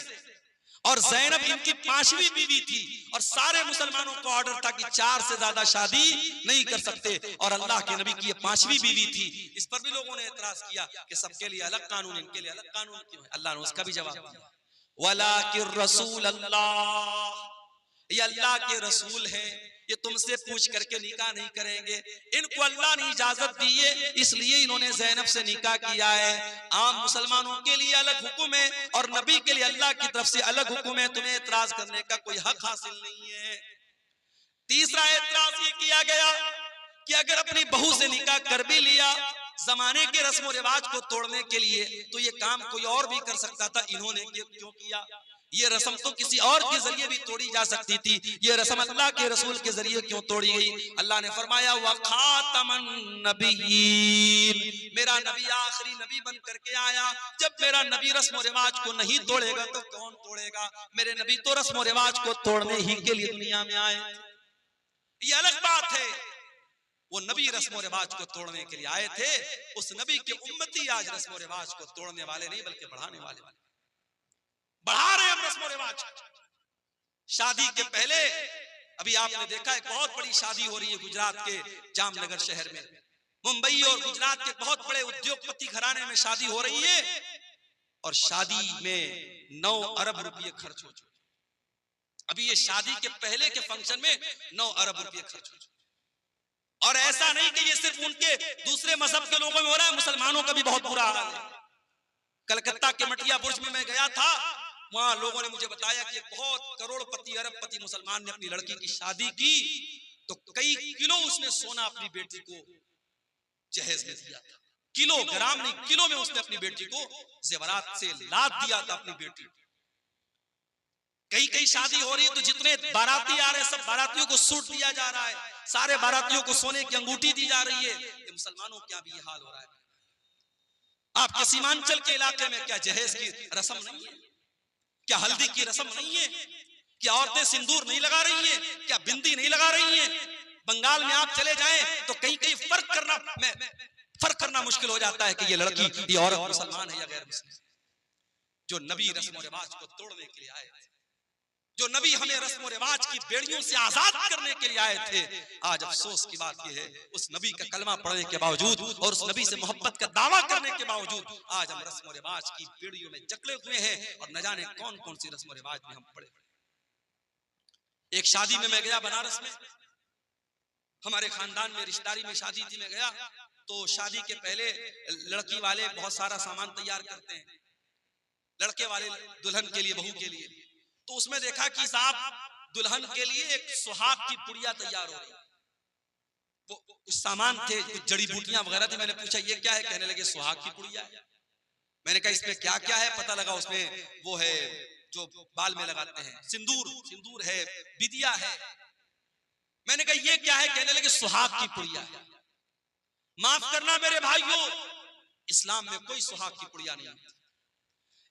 और जैनब इनकी 5वीं बीवी थी और सारे मुसलमानों को ऑर्डर था कि 4 से ज्यादा शादी नहीं कर सकते और अल्लाह के नबी की ये 5वीं बीवी थी। इस पर भी लोगों ने एतराज किया कि सबके लिए अलग कानून, इनके लिए अलग कानून क्यों है? अल्लाह ने उसका भी जवाब दिया, वलाकिर रसूल अल्लाह, ये अल्लाह के रसूल हैं, ये तुमसे पूछ करके निकाह नहीं करेंगे। इनको अल्लाह ने इजाजत दी है, इसलिए इन्होंने ज़ैनब से निकाह किया है। आम मुसलमानों के लिए अलग हुक्म है और नबी के लिए अल्लाह की तरफ से अलग हुक्म है, तुम्हें एतराज करने का कोई हक हासिल नहीं है। तीसरा एतराज ये किया गया कि अगर अपनी बहू से निकाह कर भी लिया जमाने के रस्म रिवाज को तोड़ने के लिए, तो ये काम कोई और भी कर सकता था, इन्होंने क्यों किया? ये रस्म तो किसी और के जरिए भी तोड़ी जा सकती थी, ये रस्म अल्लाह के रसूल के जरिए क्यों तोड़ी गई? अल्लाह ने फरमाया व खातमन नबीय्यीन, मेरा नबी आखिरी नबी बन करके आया। जब मेरा नबी रस्म रिवाज को नहीं तोड़ेगा तो कौन तोड़ेगा? मेरे नबी तो रस्म रिवाज को तोड़ने ही के लिए दुनिया में आए। ये अलग बात है, वो नबी रस्म रिवाज को तोड़ने के लिए आए थे। उस नबी के उम्मती आज रस्म रिवाज को तोड़ने वाले नहीं बल्कि बढ़ाने वाले, बढ़ा रहे हम रस्म रिवाज। शादी के पहले अभी आपने देखा है बहुत बड़ी शादी हो रही है गुजरात के जामनगर शहर में, मुंबई और गुजरात के बहुत बड़े उद्योगपति घराने में शादी हो रही है और शादी में 9 अरब रुपये खर्च हो चुके। अभी ये शादी के पहले के फंक्शन में 9 अरब रुपये खर्च हो चुके। और ऐसा नहीं कि ये सिर्फ उनके दूसरे मजहब के लोगों में हो रहा है, मुसलमानों का भी बहुत बुरा हाल है। कलकत्ता के मटिया बुर्ज में मैं गया था, वहां लोगों ने मुझे बताया कि बहुत करोड़पति अरबपति मुसलमान ने अपनी लड़की की शादी की तो कई किलो उसने सोना अपनी बेटी को जहेज में दिया था। किलोग्राम नहीं, किलो में उसने अपनी बेटी को जेवरात से लाद दिया था अपनी बेटी। कई शादी हो रही है तो जितने बाराती आ रहे हैं सब बारातियों को सूट दिया जा रहा है, सारे बारातियों को सोने की अंगूठी दी जा रही है। ये मुसलमानों क्या भी ये हाल हो रहा है? आपके सीमांचल के इलाके में क्या जहेज की रस्म नहीं है? क्या हल्दी की रस्म नहीं है? क्या औरतें सिंदूर नहीं लगा रही हैं? क्या बिंदी नहीं लगा रही हैं? बंगाल में आप चले जाएं तो कहीं फर्क करना मुश्किल हो जाता है कि ये लड़की, ये औरत मुसलमान है या गैर मुस्लिम। जो नबी रस्म रिवाज को तोड़ने के लिए आए थे, जो नबी हमें रस्म रिवाज की बेड़ियों से आजाद करने के लिए आए थे, आज अफसोस की बात यह है उस नबी का कलमा पढ़ने के बावजूद और उस नबी से मोहब्बत का दावा करने के बावजूद आज हम रस्म रिवाज की बेड़ियों में जकड़े हुए हैं और न जाने कौन कौन सी रस्म रिवाज में हम पड़े। एक शादी में मैं गया बनारस में, हमारे खानदान में रिश्तेदारी में शादी थी, मैं गया तो शादी के पहले लड़की वाले बहुत सारा सामान तैयार करते हैं, लड़के वाले दुल्हन के लिए, बहू के लिए। तो उसमें देखा कि साहब दुल्हन के लिए एक सुहाग की पुड़िया तैयार हो रही, वो कुछ सामान थे, कुछ जड़ी बूटियां वगैरह थी। मैंने पूछा ये क्या है? कहने लगे सुहाग की पुड़िया है। मैंने कहा इसमें क्या क्या है? पता लगा उसमें वो है जो बाल में लगाते हैं, सिंदूर है, बिदिया है। मैंने कहा ये क्या है? कहने लगे सुहाग की पुड़िया है। माफ करना मेरे भाइयों, इस्लाम में कोई सुहाग की पुड़िया नहीं है।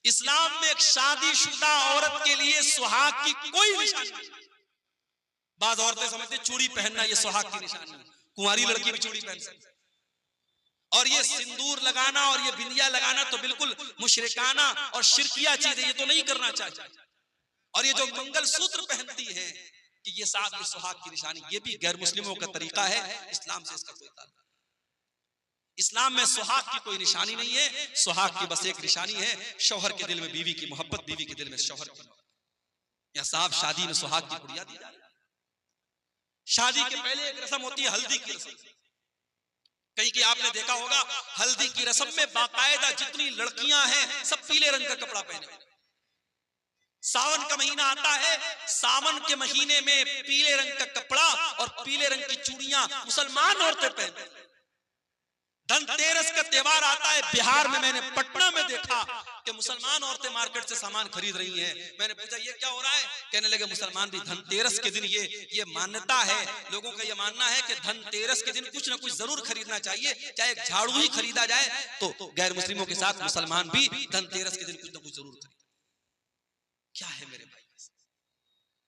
इस्लाम में एक शादीशुदा औरत के लिए सुहाग की कोई निशानी नहीं। बाज़ औरतें समझते चूड़ी पहनना ये सुहाग की निशानी है, कुंवारी लड़की भी चूड़ी पहन सकती। और ये सिंदूर लगाना और ये बिंदिया लगाना तो बिल्कुल मुशरिकाना और शिरकिया चीज है, ये तो नहीं करना चाहिए। और ये जो मंगल सूत्र पहनती है कि ये साहब ये सुहाग की निशानी, ये भी गैर मुस्लिमों का तरीका है, इस्लाम से इसका कोई ताल्लुक। इस्लाम में सुहाग की कोई निशानी नहीं है। सुहाग की बस एक निशानी है, शौहर के दिल में बीवी की मोहब्बत, बीवी के दिल में शौहर की मोहब्बत। या साहब शादी में सुहाग की पुड़िया दी जा रही है। शादी के पहले एक रस्म होती है हल्दी की रस्म। कहीं की आपने देखा होगा हल्दी की रस्म में बाकायदा जितनी लड़कियां हैं सब पीले रंग का कपड़ा पहने। सावन का महीना आता है, सावन के महीने में पीले रंग का कपड़ा और पीले रंग की चूड़ियां मुसलमान औरतें पहनती। धनतेरस का त्योहार आता है, बिहार में मैंने पटना में देखा कि मुसलमान औरतें मार्केट से सामान खरीद रही हैं। मैंने पूछा ये क्या हो रहा है? कहने लगे मुसलमान भी धनतेरस के दिन ये मान्यता है, लोगों का ये मानना है कि धनतेरस के दिन कुछ ना कुछ जरूर खरीदना चाहिए, चाहे एक झाड़ू ही खरीदा जाए तो गैर मुस्लिमों के साथ मुसलमान भी धनतेरस के दिन कुछ ना कुछ जरूर खरीद। क्या है मेरे भाई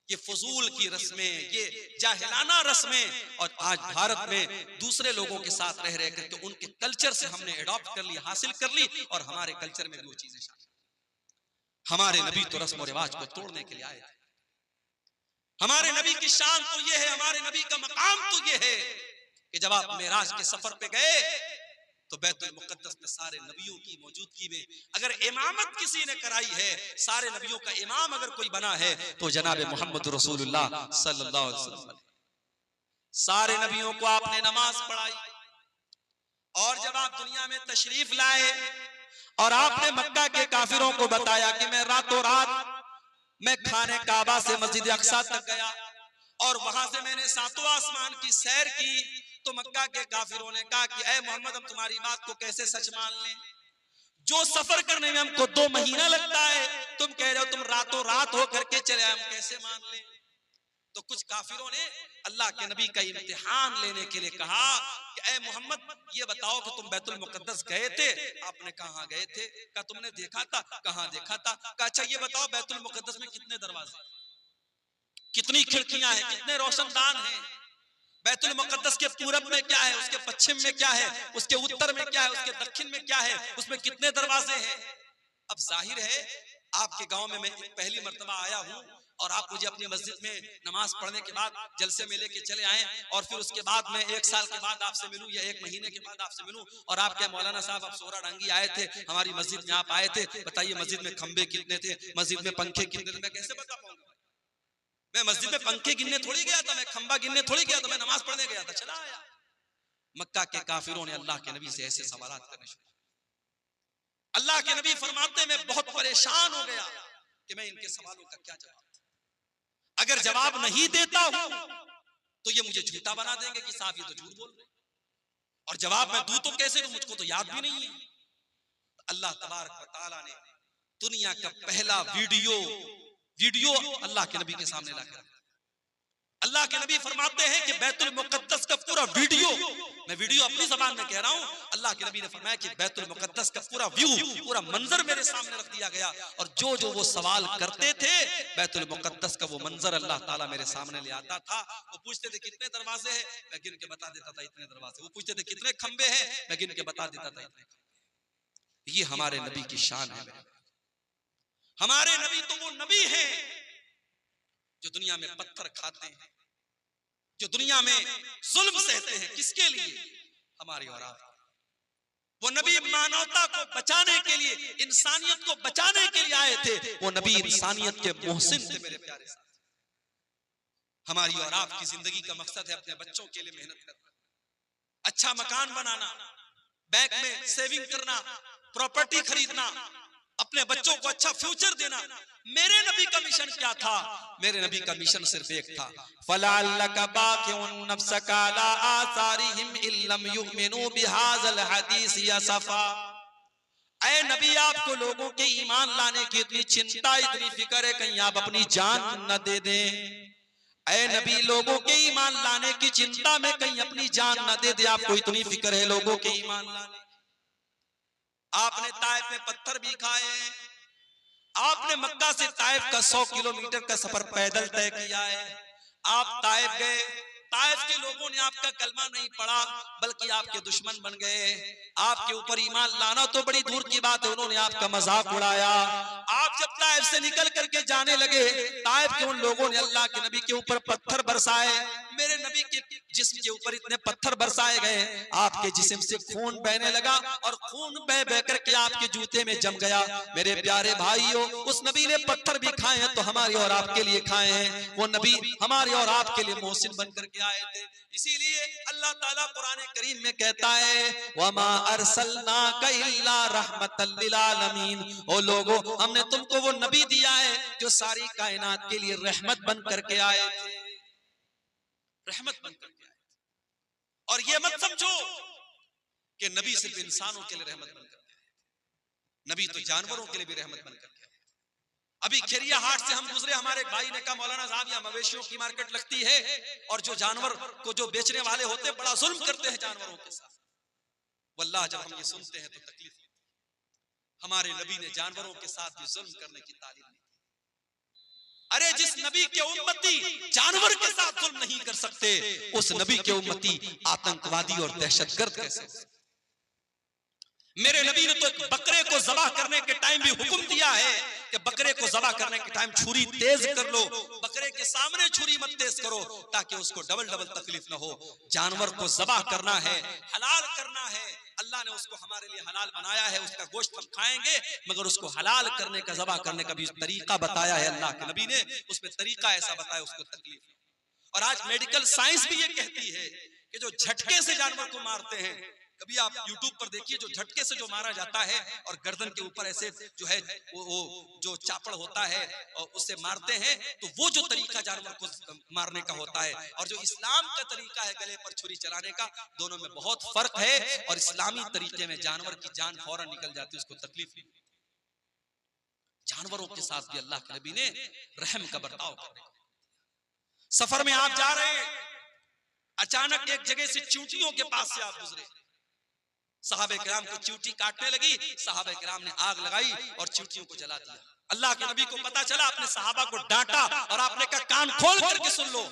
ये फजूल की रस्में, ये जाहिलाना रस्में। और आज भारत में दूसरे लोगों के साथ रह कर तो उनके कल्चर से हमने एडॉप्ट कर ली, हासिल कर ली और हमारे कल्चर में भी वो चीजें शामिल। हमारे नबी तो रस्म और रिवाज को तोड़ने के लिए आए थे। हमारे नबी की शान तो ये है, हमारे नबी का मकाम तो ये है कि जब आप मेराज के सफर पे गए तो बैतुल मुकद्दस में सारे नबियों की मौजूदगी में अगर इमामत किसी ने कराई है, सारे नबियों का इमाम अगर कोई बना है तो जनाब मोहम्मद रसूलुल्लाह सल्लल्लाहु अलैहि वसल्लम। सारे नबियों को आपने नमाज पढ़ाई और जब आप दुनिया में तशरीफ लाए और आपने मक्का के काफिरों को बताया कि मैं रातों रात मैं खाने काबा से मस्जिद अक्सा तक गया और वहां से मैंने सातों आसमान की सैर की, तो मक्का के काफिरों ने कहा कि ऐ मोहम्मद हम तुम्हारी बात को कैसे सच मान लें, जो सफर करने में हमको 2 महीना लगता है तुम कह रहे हो तुम रातों रात हो करके चले आए, हम कैसे मान लें। तो कुछ काफिरों ने अल्लाह के नबी का इम्तिहान लेने के लिए कहा कि ऐ मोहम्मद ये बताओ कि तुम बैतुल मुकद्दस गए थे? आपने कहा गए थे। कहा तुमने देखा था? कहां देखा था? कहा अच्छा ये बताओ बैतुल मुकद्दस में कितने दरवाजे, कितनी खिड़कियां हैं, कितने रोशनदान हैं? बैतुल मुकद्दस के पूरब में क्या है, उसके पश्चिम में क्या है, उसके उत्तर में क्या है, उसके दक्षिण में क्या है, उसमें कितने दरवाजे हैं? अब जाहिर है आपके गांव में मैं पहली मर्तबा आया हूं और आप मुझे अपनी मस्जिद में नमाज पढ़ने के बाद जलसे में लेके चले आए और फिर उसके बाद मैं 1 साल के बाद आपसे मिलूं या 1 महीने के बाद आपसे मिलूं और आप क्या मौलाना साहब आप सोरा डांगी आए थे हमारी मस्जिद में, आप आए थे, बताइए मस्जिद में खंबे कितने थे, मस्जिद में पंखे कितने थे, मैं कैसे बता पाऊंगा? मैं मस्जिद में पंखे गिनने थोड़ी गया था, मैं खंबा गिनने थोड़ी गया था, मैं नमाज पढ़ने गया था, चला आया। मक्का के काफिरों ने अल्लाह के नबी से ऐसे सवालात करने शुरू। अल्लाह के नबी फरमाते मैं बहुत परेशान हो गया कि मैं इनके सवालों का क्या जवाब, अगर जवाब नहीं देता हूं तो ये मुझे झूठा बना देंगे कि साहब ये तो झूठ बोल रहे, और जवाब मैं दूं तो कैसे दूं, मुझको तो याद भी नहीं है। अल्लाह तबारक व तआला ने दुनिया का पहला वीडियो अल्लाह के नबी के सामने लाकर, अल्लाह के नबी फरमाते हैं कि बैतुल मुकद्दस का पूरा वीडियो, मैं वीडियो अपनी जबान में कह रहा हूं, अल्लाह के नबी ने फरमाया कि बैतुल मुकद्दस का पूरा व्यू, पूरा मंजर मेरे सामने रख दिया गया और जो जो वो सवाल करते थे बैतुल मुकद्दस का वो मंजर अल्लाह ताला मेरे सामने ले आता था। वो पूछते थे कितने दरवाजे हैं, मैं गिन के बता देता था इतने दरवाजे। वो पूछते थे कितने खंबे हैं, मैं गिन के बता देता था इतने। ये हमारे नबी की शान है। हमारे नबी तो वो नबी हैं जो दुनिया में पत्थर खाते हैं, जो दुनिया में जुल्म सहते हैं, किसके लिए? हमारी और आप। वो नबी मानवता को बचाने के लिए, इंसानियत को बचाने के लिए आए थे। वो नबी इंसानियत के मोहसिन थे मेरे प्यारे साथ। हमारी और आपकी जिंदगी का मकसद है अपने बच्चों के लिए मेहनत करना, अच्छा मकान बनाना, बैंक में सेविंग करना, प्रॉपर्टी खरीदना, अपने बच्चों को अच्छा फ्यूचर देना। मेरे नबी का मिशन क्या था? मेरे नबी का मिशन सिर्फ एक था, फलाल्लका बाकिउन नफ्सका अला आसारिहिम इल्लम युमिनु बिहाज़ल हदीस यसफा। ऐ नबी आपको लोगों के ईमान लाने की इतनी चिंता, इतनी फिक्र है कहीं आप अपनी जान न दे दें। ऐ नबी लोगों के ईमान लाने की चिंता में कहीं अपनी जान न दे दे, आपको इतनी फिक्र है लोगों के ईमान लाने। आपने ताइफ में पत्थर भी खाए, आपने मक्का से ताइफ का 100 किलोमीटर का सफर पैदल तय किया है। आप ताइफ गए, ताइफ के लोगों ने आपका कलमा नहीं पढ़ा बल्कि आपके दुश्मन बन गए। आपके ऊपर ईमान लाना तो बड़ी दूर की बात है, उन्होंने आपका मजाक उड़ाया। आप जब ताइफ से निकल करके जाने लगे, ताइफ के उन लोगों ने अल्लाह के नबी के ऊपर पत्थर बरसाए। मेरे नबी के जिस्म के ऊपर इतने पत्थर बरसाए गए, आपके जिस्म से खून बहने लगा और खून बह बह करके आपके जूते में जम गया। मेरे प्यारे भाइयों, उस नबी ने पत्थर भी खाए हैं तो हमारे और आपके लिए खाए हैं। वो नबी हमारे और आपके लिए मोहसिन बन करके आए थे। इसीलिए अल्लाह ताला कुरान करीम में कहता है, वमा अरसलनाका इल्ला रहमतल लिल आलमीन। ओ लोगों, हमने तुमको वो नबी दिया है जो सारी कायनात के लिए रहमत बन करके आए थे, रहमत बन करके आए थे। और ये मत समझो कि नबी सिर्फ इंसानों के लिए रहमत बन करके आए, नबी तो जानवरों के लिए भी रहमत बन करके आए। अभी खेरिया हाट से हम गुजरे, हमारे भाई ने कहा मौलाना साहब यहाँ मवेशियों की मार्केट लगती है और जो जानवर को जो बेचने वाले होते हैं बड़ा जुल्म करते हैं जानवरों के साथ। वल्लाह जब हम ये सुनते हैं तो तकलीफ होती है। हमारे नबी ने जानवरों के साथ भी जुल्म करने की तालीम दी। अरे जिस नबी के उम्मती जानवर के साथ जुल्म नहीं कर सकते, उस नबी के उम्मती आतंकवादी और दहशतगर्द कैसे? मेरे नबी ने तो एक बकरे को ज़बह करने के टाइम भी हुक्म दिया है कि बकरे को ज़बह करने के टाइम छुरी तेज कर लो, बकरे के सामने छुरी मत तेज करो ताकि उसको डबल डबल तकलीफ ना हो। जानवर को ज़बह करना है, हलाल करना है, अल्लाह ने उसको हमारे लिए हलाल बनाया है, उसका गोश्त हम खाएंगे, मगर उसको हलाल करने का, ज़बह करने का भी तरीका बताया है अल्लाह के नबी ने, उसमें तरीका ऐसा बताया उसको तकलीफ। और आज मेडिकल साइंस भी ये कहती है कि जो झटके से जानवर को मारते हैं, कभी आप YouTube पर देखिए, जो झटके से जो मारा जाता है और गर्दन के ऊपर ऐसे जो है वो जो चापड़ होता है और उससे मारते हैं, तो वो जो तरीका जानवर को मारने का होता है और जो इस्लाम का तरीका है गले पर छुरी चलाने का, दोनों में बहुत फर्क है। और इस्लामी तरीके में जानवर की जान फौरन निकल जाती है, उसको तकलीफ नहीं। जानवरों के साथ भी अल्लाह के नबी ने रहम का बर्ताव करने का। सफर में आप जा रहे हैं, अचानक एक जगह से चींटियों के पास से आप गुजरे, सहाबे किराम को चींटी काटने लगी, सहाबे किराम ने आग लगाई और चींटियों को जला दिया। अल्लाह के नबी को पता चला, अपने सहाबा को डांटा और आपने कहा कान खोल करके सुन लो,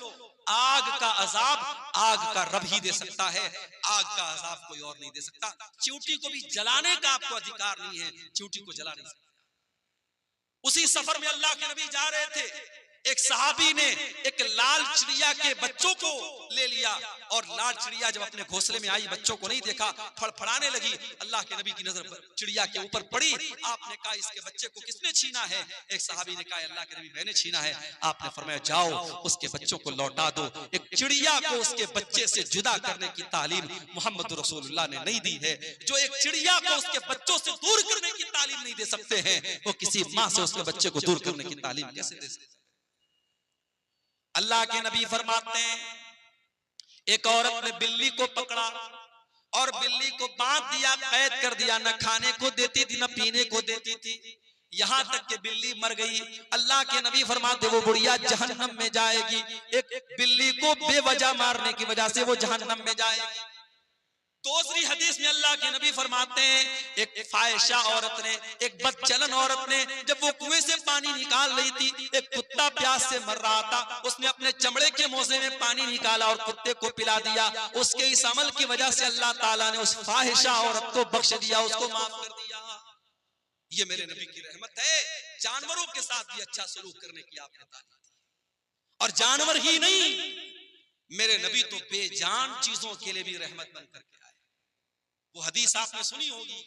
आग का अजाब आग का रब ही दे सकता है, आग का अजाब कोई और नहीं दे सकता। चींटी को भी जलाने का आपको अधिकार नहीं है, चींटी को जला नहीं सकता। उसी सफर में अल्लाह के नबी जा रहे थे, एक सहाबी ने एक लाल चिड़िया के बच्चों को ले लिया और लाल चिड़िया जब अपने घोंसले में आई, बच्चों को नहीं देखा, फड़फड़ाने लगी। अल्लाह के नबी की नजर चिड़िया के ऊपर पड़ी, आपने कहा इसके बच्चे को किसने छीना है? एक सहाबी ने कहा अल्लाह के नबी मैंने छीना है। आपने फरमाया जाओ उसके बच्चों को लौटा दो। एक चिड़िया को उसके बच्चे से जुदा करने की तालीम मोहम्मद रसूलुल्लाह ने नहीं दी है। जो एक चिड़िया को उसके बच्चों से दूर करने की तालीम नहीं दे सकते हैं, वो किसी माँ से उसके बच्चे को दूर करने की तालीम कैसे दे सकते हैं? अल्लाह के नबी फरमाते हैं, एक औरत ने बिल्ली को पकड़ा और बिल्ली को बांध दिया, कैद कर दिया, न खाने को देती थी न पीने को देती थी, यहां तक कि बिल्ली मर गई। अल्लाह के नबी फरमाते वो बुढ़िया जहन्नम में जाएगी, एक बिल्ली को बेवजह मारने की वजह से वो जहन्नम में जाएगी। दूसरी हदीस में अल्लाह के नबी फरमाते हैं, एक फाहिशा औरत ने, एक बदचलन औरत ने, जब वो कुएं से पानी निकाल रही थी, एक कुत्ता प्यास से मर रहा था, उसने अपने चमड़े के मोजे में पानी निकाला और कुत्ते को पिला दिया। उसके इस अमल की वजह से अल्लाह ताला ने उस फाहिशा औरत को बख्श दिया, उसको माफ कर दिया। ये मेरे नबी की रहमत है। जानवरों के साथ भी अच्छा सलूक करने की आपने तालीम दी। और जानवर ही नहीं, मेरे नबी तो बेजान चीजों के लिए भी रहमत बन करके आए। वो हदीस आपने सुनी होगी,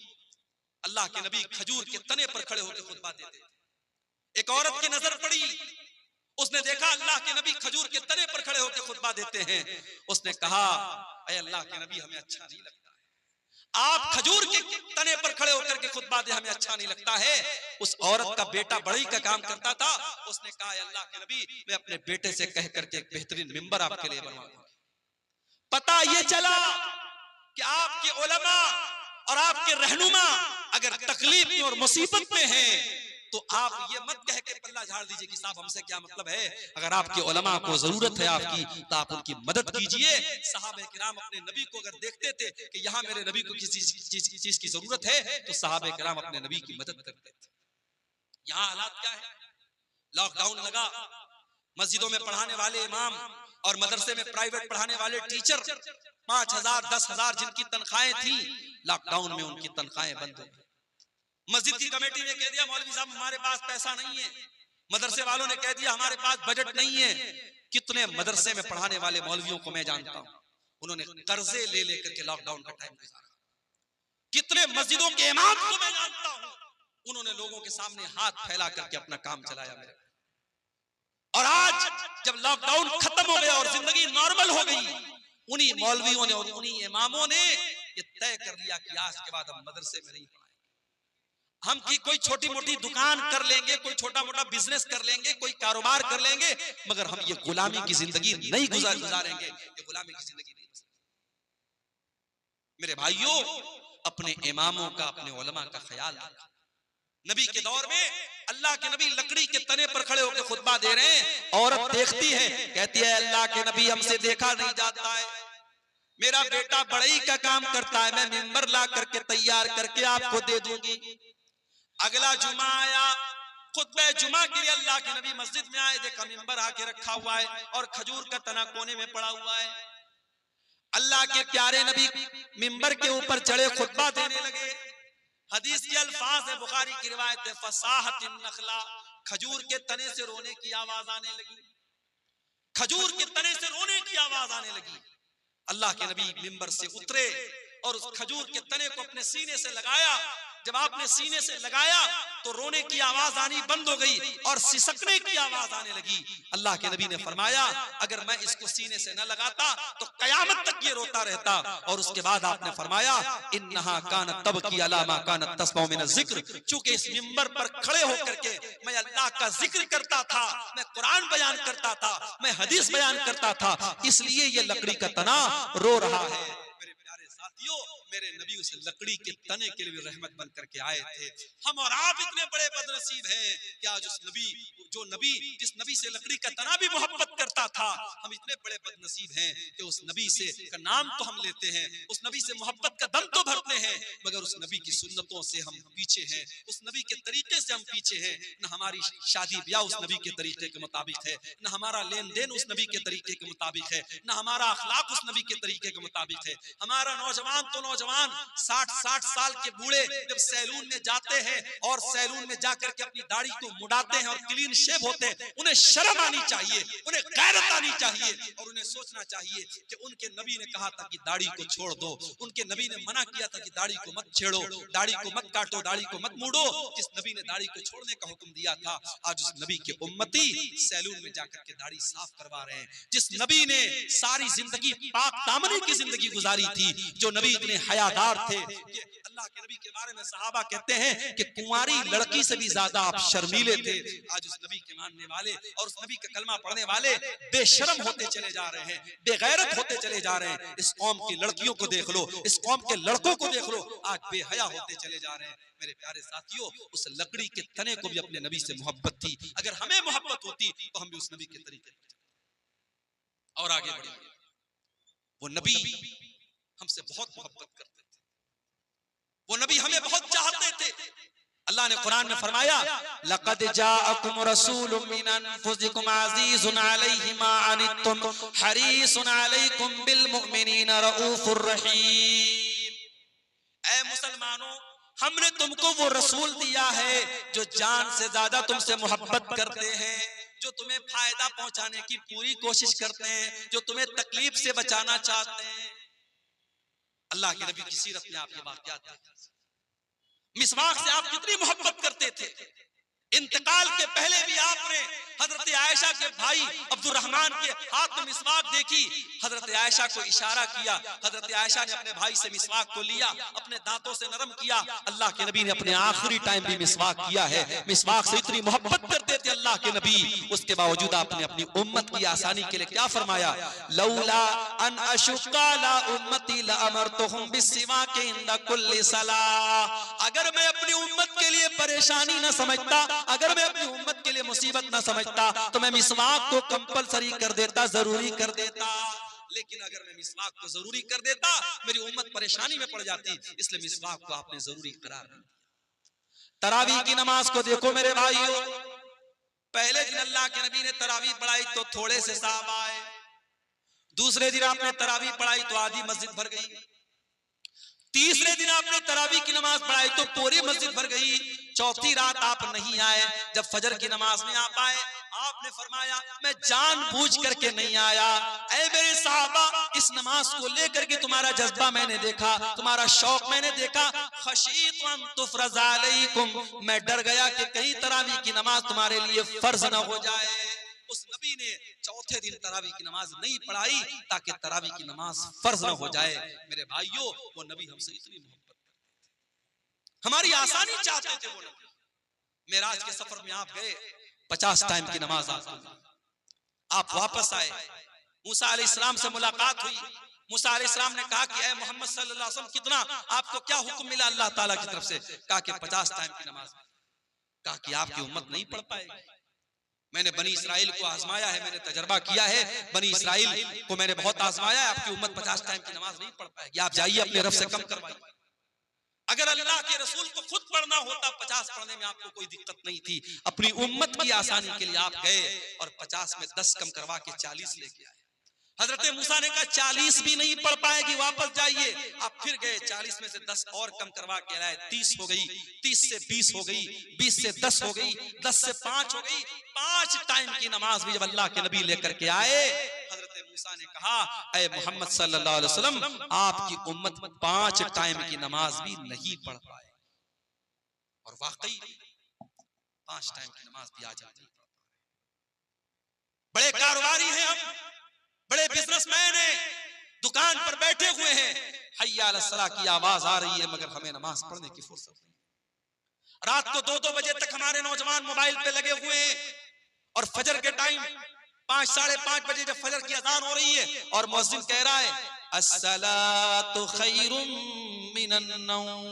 अल्लाह के नबी खजूर के तने पर खड़े होकर खुतबा देते थे। एक औरत की नजर पड़ी, उसने देखा अल्लाह के नबी खजूर के तने पर खड़े होकर खुतबा देते हैं। उसने कहा ऐ अल्लाह के नबी हमें अच्छा नहीं लगता है, आप खजूर के तने पर खड़े होकर के खुतबा दे, हमें अच्छा नहीं लगता है। उस औरत का बेटा बढ़ई का काम करता था, उसने कहा अल्लाह के नबी मैं अपने बेटे से कह करके एक बेहतरीन मिंबर आपके लिए बनवा दूंगा। पता ये चला कि आपके उलमा और आपके रहनुमा अगर तकलीफ में और मुसीबत में हैं, तो आप ये मत कह के पल्ला झाड़ दीजिए कि साहब हमसे क्या मतलब है। अगर आपके उलमा को जरूरत है आपकी, तो आप उनकी मदद कीजिए। सहाबे किराम अपने नबी को अगर देखते थे कि यहाँ मेरे नबी को किसी चीज की जरूरत है, तो सहाबे किराम अपने नबी की मदद करते थे। यहाँ हालात क्या है, लॉकडाउन लगा, मस्जिदों में पढ़ाने वाले इमाम और मदरसे में प्राइवेट पढ़ाने वाले टीचर 5,000 10,000 जिनकी तनख्वाहें थी, लॉकडाउन में उनकी तनख्वाहें बंद हो गई। मस्जिद की कमेटी ने कह दिया मौलवी साहब हमारे पास पैसा नहीं है, मदरसे वालों ने कह दिया हमारे पास बजट नहीं है। कितने मदरसे में पढ़ाने वाले मौलवियों को मैं जानता हूं, उन्होंने कर्जे ले लेकर के लॉकडाउन का टाइम गुजारा। कितने मस्जिदों के इमाम को मैं जानता हूं, उन्होंने लोगों के सामने हाथ फैला करके अपना काम चलाया मेरे। और आज जब लॉकडाउन खत्म हो गया और जिंदगी नॉर्मल हो गई, उन्हीं मौलवियों ने और उन्हीं इमामों ने ये तय कर लिया कि आज के बाद हम मदरसे में नहीं पढ़ाएंगे। हम की कोई छोटी मोटी दुकान कर लेंगे, कोई छोटा मोटा बिजनेस कर लेंगे, कोई कारोबार कर लेंगे, मगर हम ये गुलामी की जिंदगी नहीं गुजारेंगे। ये गुलामी की जिंदगी नहीं। मेरे भाइयों, अपने इमामों का, अपने उलमा का ख्याल रखा। नबी के दौर में अल्लाह के नबी लकड़ी के तने पर खड़े होकर खुतबा दे रहे हैं, औरत देखती है, कहती है अल्लाह के नबी हमसे देखा नहीं जाता है, मेरा बेटा बढ़ई का काम करता है, मैं मिंबर ला करके तैयार करके आपको दे दूंगी। अगला जुमा आया, खुतबे जुमा के लिए अल्लाह के नबी मस्जिद में आए, देखा मिंबर आके रखा हुआ है और खजूर का तना कोने में पड़ा हुआ है। अल्लाह के प्यारे नबी मिंबर के ऊपर चढ़े, खुतबा देने लगे। हदीस के अल्फाज है, बुखारी की रिवायत है, फसाहतिन नखला, खजूर के तने से रोने की आवाज आने लगी, खजूर के तने से रोने की आवाज आने लगी। अल्लाह के नबी मिंबर से उतरे और उस खजूर के तने को अपने सीने से लगाया। जब आपने सीने से लगाया तो रोने की आवाज आनी बंद हो गई और सिसकने की आवाज आने लगी। अल्लाह के नबी ने फरमाया, अगर मैं इसको सीने से न लगाता तो कयामत तक ये रोता रहता। और उसके बाद आपने फरमाया, इन्नहा कानत तबकी अला मा कानत तस्मउ मिन ज़िक्र, चूंकि इस मिंबर पर खड़े होकर के मैं अल्लाह का जिक्र करता था, मैं कुरान बयान करता था, मैं हदीस बयान करता था, इसलिए ये लकड़ी का तना रो रहा है। मेरे प्यारे साथियों, मेरे नबी उस लकड़ी के तने के लिए रहमत बन करके आए थे। हम और आप इतने बड़े बदनसीब हैं कि आज उस नबी, जो नबी जिस नबी से लकड़ी का तना भी मोहब्बत करता था, हम इतने बड़े बदनसीब हैं कि उस नबी से का नाम तो हम लेते हैं, उस नबी से मोहब्बत का दम तो भरते हैं, मगर उस नबी की सुन्नतों से हम पीछे हैं, उस नबी के तरीके से हम पीछे हैं। न हमारी शादी ब्याह उस नबी के तरीके के मुताबिक है, न हमारा लेन देन उस नबी के तरीके के मुताबिक है, न हमारा अखलाक उस नबी के तरीके के मुताबिक है। हमारा नौजवान तो नौजवान 60-60 साल के बूढ़े जब सैलून में जाते हैं और सैलून में जाकर के अपनी दाढ़ी को मुड़ाते हैं और क्लीन शेव होते हैं, उन्हें शर्म आनी चाहिए, उन्हें गैरत आनी चाहिए और उन्हें सोचना चाहिए कि उनके नबी ने कहा था कि दाढ़ी को छोड़ दो, उनके नबी ने मना किया था कि दाढ़ी को मत छेड़ो, दाढ़ी को मत काटो, दाढ़ी को मत मूड़ो। जिस नबी ने दाढ़ी को छोड़ने का हुक्म दिया था, आज उस नबी के उम्मती सैलून में जाकर के दाढ़ी साफ करवा रहे हैं। जिस नबी ने सारी जिंदगी पाक दामनी की जिंदगी गुजारी थी, जो नबी इतने हयादार थे कि अल्लाह के नबी के बारे में सहाबा कहते हैं कि कुंवारी लड़की से भी ज्यादा आप शर्मीले थे। आज उस नबी के मानने वाले और उस नबी का कलमा पढ़ने वाले बेशर्म होते चले जा रहे हैं, बेगैरत होते चले जा रहे हैं। इस कौम की लड़कियों को देख लो, इस कौम के लड़कों को देख लो, आज बेहया होते चले जा रहे हैं। मेरे प्यारे साथियों, उस लकड़ी के तने को भी अपने नबी से मोहब्बत थी। अगर हमें मोहब्बत होती तो हम भी उस नबी के तरीके और आगे बढ़े। वो नबी हमसे बहुत मोहब्बत करते थे, वो नबी हमें बहुत चाहते थे। अल्लाह ने कुरान में फरमाया, लक़द जाअकुम रसूलुम मिन अनफुसिकुम अज़ीज़ुन अलैहि मा अनित्तुम हरीसुन अलैकुम बिल मुमिनीना रऊफुर रहीम। ऐ मुसलमानों, हमने तुमको वो रसूल दिया है जो जान से ज्यादा तुमसे मोहब्बत करते हैं, जो तुम्हें फायदा पहुंचाने की पूरी कोशिश करते हैं, जो तुम्हें तकलीफ से बचाना चाहते हैं। अल्लाह के नबी की सीरत में आप ये वाक़यात हैं। मिसवाक से आप कितनी मोहब्बत करते थे। इंतकाल के पहले भी आपने हजरत आयशा के भाई अब्दुर्रहमान के हाथ में मिसवाक देखी, हजरत आयशा को इशारा किया, हजरत आयशा ने अपने भाई से मिसवाक को लिया, अपने दांतों से नरम किया। अल्लाह के नबी ने अपने आखिरी टाइम भी मिसवाक किया है। मिसवाक से इतनी मोहब्बत करते थे अल्लाह के नबी, उसके बावजूद आपने अपनी उम्मत की आसानी के लिए क्या फरमाया, लौला अन अशुक्का ला उम्मती ला अमरतुहुम बिस्सिवाक इंदा कुल्ली सलाह। अगर मैं अपनी उम्मत के लिए परेशानी न समझता, अगर मैं अपनी उम्मत के लिए मुसीबत न समझता तो मैं मिसवाक को कंपलसरी कर देता, जरूरी कर देता। लेकिन अगर मैं मिसवाक को जरूरी कर देता, मेरी उम्मत परेशानी में पड़ जाती, इसलिए मिसवाक को आपने जरूरी करार दिया। तरावीह की नमाज को देखो मेरे भाइयों, पहले दिन अल्लाह के नबी ने तरावीह पढ़ाई तो थोड़े से साहब आए, दूसरे दिन आपने तरावीह पढ़ाई तो आधी मस्जिद भर गई, तीसरे दिन आपने तरावीह की नमाज पढ़ाई तो पूरी मस्जिद भर गई, चौथी रात आप नहीं आए। जब फजर की नमाज में आप आए, आपने फरमाया मैं जानबूझ करके नहीं आया। ऐ मेरे साहबा, इस नमाज को लेकर के तुम्हारा जज्बा मैंने देखा, तुम्हारा शौक मैंने देखा। खशीतु अन तुफरज़ अलैकुम, मैं डर गया कि कहीं तरावीह की नमाज तुम्हारे लिए फर्ज न हो जाए। उस नबी ने चौथे दिन तरावीह की नमाज नहीं पढ़ाई ताकि तरावीह की नमाज फर्ज न हो जाए। मेरे भाइयों, वो नबी हमसे इतनी मोहब्बत करते थे, हमारी आसानी चाहते थे। वो नबी मेराज के सफर में आप गए, 50 टाइम की नमाज आप वापस आए, मूसा अलैहिस्सलाम से मुलाकात हुई। मूसा अलैहिस्सलाम ने कहा कि ऐ मोहम्मद सल्लल्लाहु अलैहि वसल्लम, कितना आपको क्या हुक्म मिला अल्लाह ताला की तरफ से? कहा कि 50 टाइम की नमाज। कहा कि आपकी उम्मत नहीं पढ़ पाएगी। मैंने बनी इस्राइल को आजमाया है, मैंने तजर्बा किया है, बनी इस्राइल को मैंने बहुत आजमाया है, आपकी उम्मत 50 टाइम की नमाज नहीं पढ़ पाएगी, आप जाइए अपने रब से कम करवाइए। अगर अल्लाह के रसूल को खुद पढ़ना होता, 50 पढ़ने में आपको कोई दिक्कत नहीं थी। अपनी उम्मत की आसानी के लिए आप गए और 50 में 10 कम करवा के 40 लेके आए। हजरत मूसा ने कहा 40 भी नहीं पढ़ पाएगी, वापस जाइए। आप फिर गए, 40 में से 10 और कम करवा के लाए, 30 हो गई, 30 से 20 हो गई, 20 से 10 हो गई, 10 से 5 हो गई। 5 टाइम की नमाज भी जब अल्लाह के नबी लेकर के आए, हजरत मूसा ने कहा, ऐ मोहम्मद सल्लल्लाहु अलैहि वसल्लम, आपकी उम्मत 5 टाइम की नमाज भी नहीं पढ़ पाए। और वाकई 5 टाइम की नमाज भी आ जाती। बड़े कारोबारी हैं हम, बड़े बिजनेसमैन हैं, दुकान पर बैठे हुए हैं, हय्या अलस सलाह की आवाज आ रही है, मगर हमें नमाज पढ़ने की फुर्सत नहीं। रात को 2-2 बजे तक हमारे नौजवान मोबाइल पे लगे हुए हैं, और फजर के टाइम 5 साढ़े 5 बजे जब फजर की अजान हो रही है और मुअज्जिन कह रहा है अस्सलातु खैरुम मिनन नौम,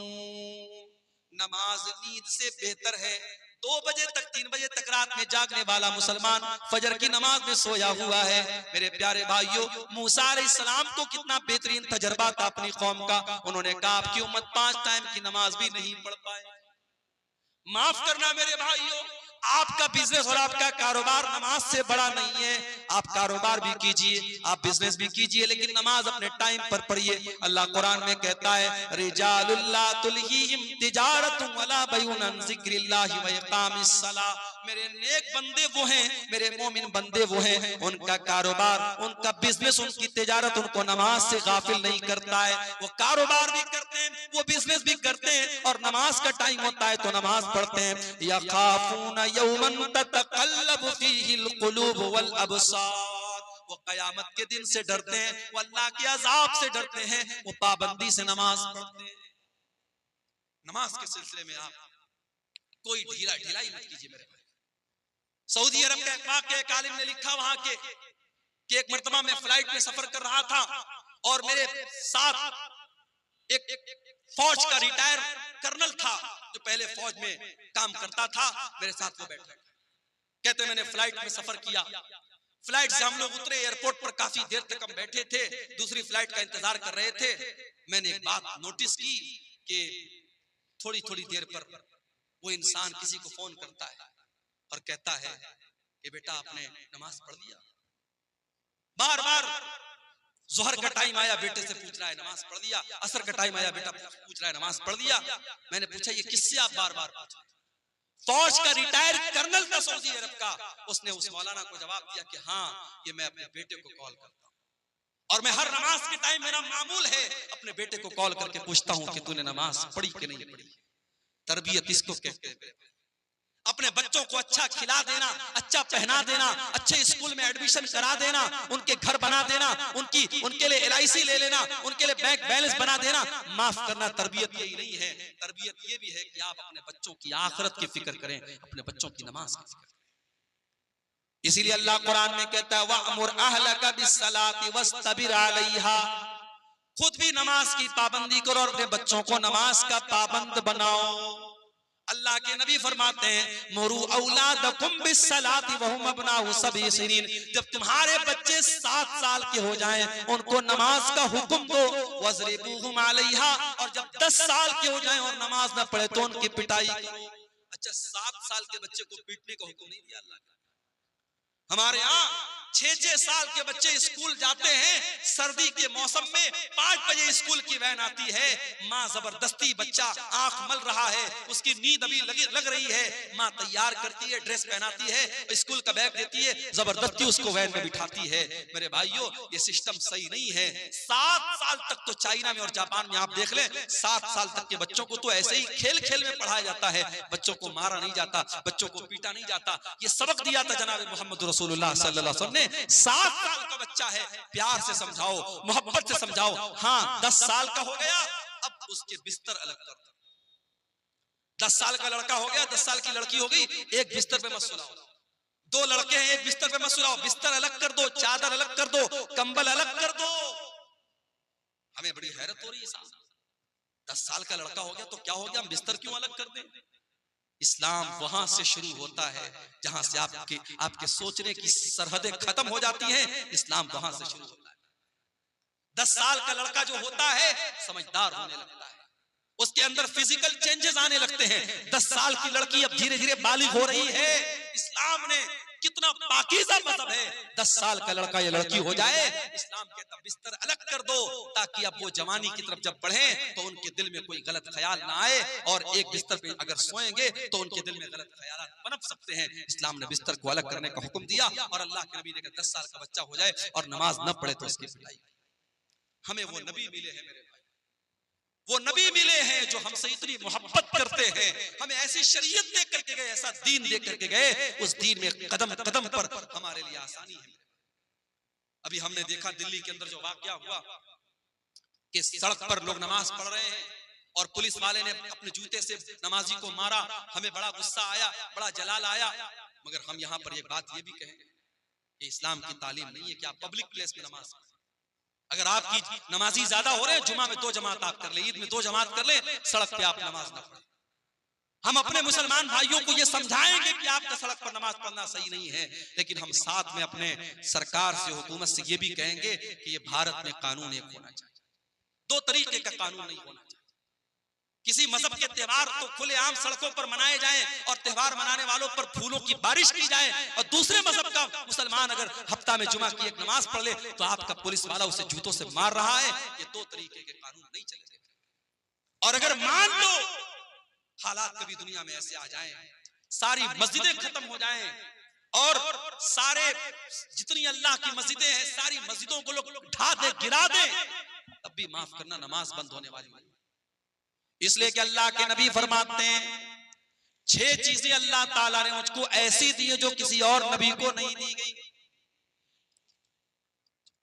नमाज नींद से बेहतर है। 2 बजे तक 3 बजे तक रात में जागने वाला मुसलमान फजर की नमाज में सोया हुआ है। मेरे प्यारे भाइयों, मूसा अलैहिस्सलाम को कितना बेहतरीन तजर्बा था अपनी कौम का। उन्होंने कहा आपकी उम्मत 5 टाइम की नमाज भी नहीं पढ़ पाए। माफ करना मेरे भाइयों, आपका बिजनेस और आपका कारोबार नमाज से बड़ा नहीं है। आप कारोबार भी कीजिए, आप बिजनेस भी कीजिए, लेकिन नमाज अपने टाइम पर पढ़िए। अल्लाह कुरान में कहता है रिजालुल ला तुल्हीहिम तिजारतुन वला बैउन अन जिक्रिल्लाहि व इकामिस सलाह। मेरे नेक बंदे वो हैं, मेरे मोमिन बंदे वो हैं, उनका कारोबार, उनका बिजनेस, उनकी तिजारत उनको नमाज से गाफिल नहीं करता है। वो कारोबार भी करते हैं, वो बिजनेस भी करते हैं, और नमाज का टाइम होता है तो नमाज पढ़ते हैं। यखाफून यौमन ततक़ल्लबु फीहिल क़ुलूब वल अबसार, वो कयामत के दिन से डरते हैं, वो अल्लाह के अजाब से डरते हैं, वो पाबंदी से नमाज पढ़ते हैं। नमाज के सिलसिले में आप कोई ढिलाई मत कीजिए मेरे भाई। सऊदी अरब का एक वाक़या एक आलिम ने लिखा वहां के कि एक मर्तबा मैं फ्लाइट में सफर कर रहा था और मेरे साथ एक फौज का रिटायर कर्नल था जो पहले फौज में काम करता था, मेरे साथ वो बैठा। कहते मैंने फ्लाइट में सफर किया, फ्लाइट से हम लोग उतरे, एयरपोर्ट पर काफी देर तक हम बैठे थे, दूसरी फ्लाइट का इंतजार कर रहे थे। मैंने एक बात नोटिस की कि थोड़ी थोड़ी देर पर वो इंसान किसी को फोन करता है और कहता है कि बेटा आपने नमाज पढ़ लिया। बार बार जोहर का टाइम आया, बेटे से पूछ रहा है नमाज पढ़ लिया। असर का टाइम आया, बेटा पूछ रहा है नमाज पढ़ लिया। मैंने पूछा ये किससे आप बार बार पूछ रहे? फौज का रिटायर कर्नल था सऊदी अरब का। उसने उस मौलाना को जवाब दिया कि हाँ, ये मैं अपने बेटे को कॉल करता हूँ, और मैं हर नमाज के टाइम मेरा मामूल है अपने बेटे को कॉल करके पूछता हूँ कि तूने नमाज पढ़ी कि नहीं पढ़ी। तरबियत इसको कहते हैं। अपने बच्चों को अच्छा खिला देना, अच्छा पहना देना, अच्छे स्कूल में एडमिशन करा देना, उनके घर बना देना, उनके लिए LIC ले लेना, उनके लिए बैंक बैलेंस बना देना। माफ करना, तरबियत यही नहीं है। तरबियत ये भी है कि आप अपने बच्चों की आखिरत की फिक्र करें, अपने बच्चों की नमाज की फिक्र करें। इसीलिए अल्लाह कुरान में कहता है वअमुर अहलका बिस्सलाति वस्तबिर अलैहा, खुद भी नमाज की पाबंदी करो और अपने बच्चों को नमाज का पाबंद बनाओ। अल्लाह के नबी फरमाते हैं मुरू औलादकुम बिस्सलाति वहुम अबनाउ सबई सिनीन, जब तुम्हारे बच्चे 7 साल के हो जाएं उनको नमाज का हुक्म दो, वज़रिबूहुम अलैहा, और जब 10 साल के हो जाएं और नमाज न पढ़े तो उनकी पिटाई करो। अच्छा, 7 साल के बच्चे को पीटने का हुक्म नहीं दिया अल्लाह ने। हमारे यहाँ 6-6 साल के बच्चे स्कूल जाते हैं, सर्दी के मौसम में 5 बजे स्कूल की वैन आती है, माँ जबरदस्ती, बच्चा आंख मल रहा है, उसकी नींद अभी लग रही है, माँ तैयार करती है, ड्रेस पहनाती है, स्कूल का बैग देती है, जबरदस्ती उसको वैन में बिठाती है। मेरे भाइयों, ये सिस्टम सही नहीं है। 7 साल तक तो चाइना में और जापान में आप देख लें, 7 साल तक के बच्चों को तो ऐसे ही खेल खेल में पढ़ाया जाता है, बच्चों को मारा नहीं जाता, बच्चों को पीटा नहीं जाता। ये सबक दिया था जनाब मोहम्मद रसूलुल्लाह सल्लल्लाहु अलैहि वसल्लम ने। 7 साल का बच्चा है, प्यार से समझाओ, मोहब्बत से समझाओ। हाँ, 10 साल का हो गया, अब उसके बिस्तर अलग कर दो। 10 साल का लड़का हो गया, 10 साल की लड़की हो गई, एक बिस्तर पे मत सुलाओ। 2 लड़के हैं, एक बिस्तर पे मत सुलाओ, बिस्तर अलग कर दो, चादर अलग कर दो, कंबल अलग कर दो। हमें बड़ी हैरत हो रही है साहब, 10 साल का लड़का हो गया तो क्या हो गया, हम बिस्तर क्यों अलग कर दें? इस्लाम वहां से शुरू होता है जहां से आपके सोचने की सरहदें खत्म हो जाती हैं। इस्लाम वहां से शुरू होता है। 10 साल का लड़का जो होता है समझदार होने लगता है, उसके अंदर फिजिकल चेंजेस आने लगते हैं। 10 साल की लड़की अब धीरे धीरे बालिग हो रही है। इस्लाम ने कितना पाकीज़ा मजहब है। 10 साल का लड़का या लड़की हो जाए, इस्लाम कहता बिस्तर अलग कर दो, ताकि अब वो जवानी की तरफ जब बढ़े तो उनके दिल में कोई गलत ख्याल ना आए, और एक बिस्तर पे अगर सोएंगे तो उनके दिल में गलत ख्याल पनप सकते हैं। इस्लाम ने बिस्तर को अलग करने का हुक्म दिया, और अल्लाह के नबी ने कहा 10 साल का बच्चा हो जाए और नमाज न पढ़े तो उसकी पिटाई। हमें वो नबी मिले हैं मेरे भाई, वो नबी मिले हैं जो हमसे इतनी मोहब्बत करते हैं, हमें ऐसी शरीयत दे करके गए, ऐसा दीन दे करके गए, उस दीन में कदम कदम पर हमारे लिए आसानी है। अभी हमने देखा दिल्ली के अंदर जो वाकया हुआ कि सड़क पर लोग नमाज पढ़ रहे हैं और पुलिस वाले ने अपने जूते से नमाजी को मारा। हमें बड़ा गुस्सा आया, बड़ा जलाल आया, मगर हम यहाँ पर एक बात ये भी कहेंगे कि इस्लाम की तालीम नहीं है कि आप पब्लिक प्लेस में नमाज पढ़ें। अगर आपकी नमाजी ज्यादा हो रहे हैं, जुमा में 2 जमात आप कर ले, ईद में 2 जमात कर ले, सड़क पे आप नमाज ना पढ़ें। हम अपने मुसलमान भाइयों को ये समझाएंगे कि आपका सड़क पर नमाज पढ़ना सही नहीं है, लेकिन हम साथ में अपने सरकार से, हुकूमत से ये भी कहेंगे कि ये भारत में कानून एक होना चाहिए, 2 तरीके का कानून नहीं होना चाहिए। किसी मजहब के त्योहार तो खुलेआम सड़कों पर मनाए जाएं और त्योहार मनाने वालों पर फूलों की बारिश की जाए, और दूसरे मजहब का मुसलमान अगर हफ्ता में जुमा की एक नमाज पढ़ ले तो आपका पुलिस वाला उसे जूतों से मार रहा है। ये 2 तरीके के कानून नहीं चलेंगे। और अगर मान लो हालात कभी दुनिया में ऐसे आ जाएं, सारी मस्जिदें खत्म हो जाएं और सारे जितनी अल्लाह की मस्जिदें हैं सारी मस्जिदों को लोग ढा दे, गिरा दे, तब भी माफ करना नमाज बंद होने वाली नहीं। इसलिए कि अल्लाह के नबी फरमाते हैं 6 चीजें अल्लाह ताला ने मुझको ऐसी दी है जो किसी और नबी को नहीं दी गई।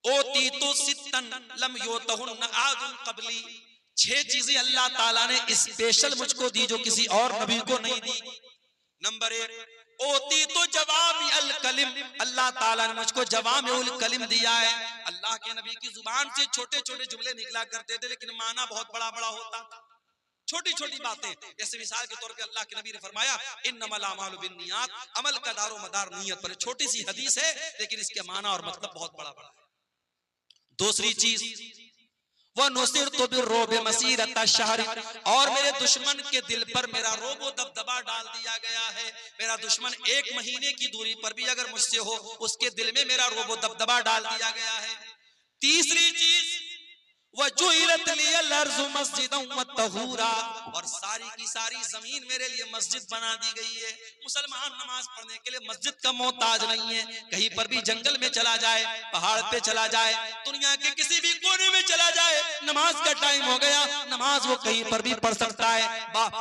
ओती तो सित्तन लम योतहुन्न आदुन कबली, 6 चीजें अल्लाह ताला ने स्पेशल मुझको दी जो किसी और नबी को नहीं दी। नंबर 1, ओती तो जवामी अल कलिम, अल्लाह ताला ने मुझको जवामी उल कलिम दिया है। अल्लाह के नबी की जुबान से छोटे छोटे जुमले निकला करते थे, लेकिन माना बहुत बड़ा बड़ा होता था। छोटी छोटी बातें, जैसे मिसाल के तौर पे अल्लाह के नबी ने फरमाया इन्नमल अमालु बिन्नियात, अमल का दारो मदार नियत पर। छोटी सी हदीस है, लेकिन इसके माना और मतलब बहुत बड़ा बड़ा है। दूसरी चीज, वह नुसिरतु बिर्रुब मसीरत शहर, और मेरे दुश्मन के दिल पर मेरा रोबो दबदबा डाल दिया गया है। मेरा दुश्मन 1 महीने की दूरी पर भी अगर मुझसे हो, उसके दिल में मेरा रोबो दबदबा डाल दिया गया है। तीसरी चीज, वजुइलत लियल अर्ज़ु मस्जिदन व तहूरा, और सारी की सारी जमीन मेरे लिए मस्जिद बना दी गई है। मुसलमान नमाज पढ़ने के लिए मस्जिद का मोहताज नहीं है। कहीं पर भी जंगल में चला जाए, पहाड़ पे चला जाए, दुनिया के किसी भी कोने में चला जाए, नमाज का टाइम हो गया, नमाज वो कहीं पर भी पढ़ सकता है।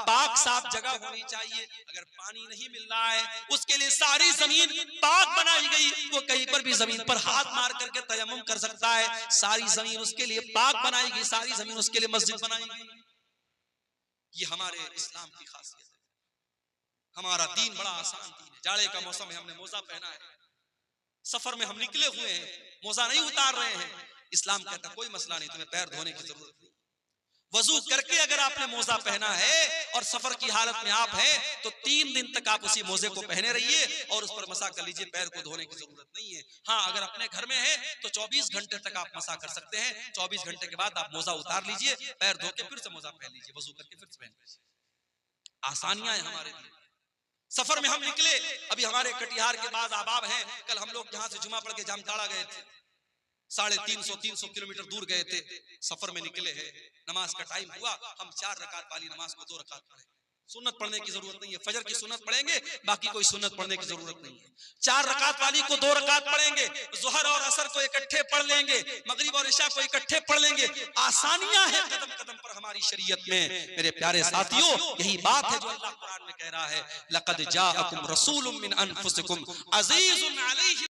पाक साफ जगह होनी चाहिए। अगर पानी नहीं मिल रहा है, उसके लिए सारी जमीन पाक बनाई गई, वो कहीं पर भी जमीन पर हाथ मार करके तयम्मुम कर सकता है। सारी जमीन उसके लिए पाक बनाएगी, सारी जमीन उसके लिए मस्जिद बनाएगी। ये हमारे इस्लाम की खासियत है। हमारा दीन बड़ा आसान दीन है। जाड़े का मौसम है, हमने मोजा पहना है, सफर में हम निकले हुए हैं, मोजा नहीं उतार रहे हैं। इस्लाम कहता कोई मसला नहीं, तुम्हें पैर धोने की जरूरत नहीं। वजू करके अगर आपने मोजा पहना है और सफर की हालत में आप हैं, तो 3 दिन तक आप उसी मोजे को पहने रहिए और उस पर मसा कर लीजिए, पैर को धोने की जरूरत नहीं है। हाँ, अगर अपने घर में है तो 24 घंटे तक आप मसा कर सकते हैं। 24 घंटे के बाद आप मोजा उतार लीजिए, पैर धो के फिर से मोजा पहन लीजिए, वजू करके फिर से पहन लीजिए। आसानियां हैं हमारे लिए। सफर में हम निकले, अभी हमारे कटिहार के बाद आबाब हैं, कल हम लोग यहाँ से जुमा पढ़ के जामताड़ा गए थे, 350 किलोमीटर दूर गए थे, सफर में निकले हैं। नमाज का टाइम हुआ, हम 4 रकात वाली नमाज को 2 रकात पढ़े। सुन्नत पढ़ने की जरूरत नहीं है, फजर की सुन्नत पढ़ेंगे, बाकी कोई सुन्नत पढ़ने की जरूरत नहीं है। 4 रकात वाली को 2 रकात पढ़ेंगे, जोहर और असर को इकट्ठे पढ़ लेंगे, मगरिब और इशा को इकट्ठे पढ़ लेंगे। आसानियां हैं कदम कदम पर हमारी शरीयत में। मेरे प्यारे साथियों, यही बात है जो अल्लाह कुरान में कह रहा है, लक़द जाअकुम रसूलुम मिन अनफुसिकुम अज़ीज़ुन अलैहि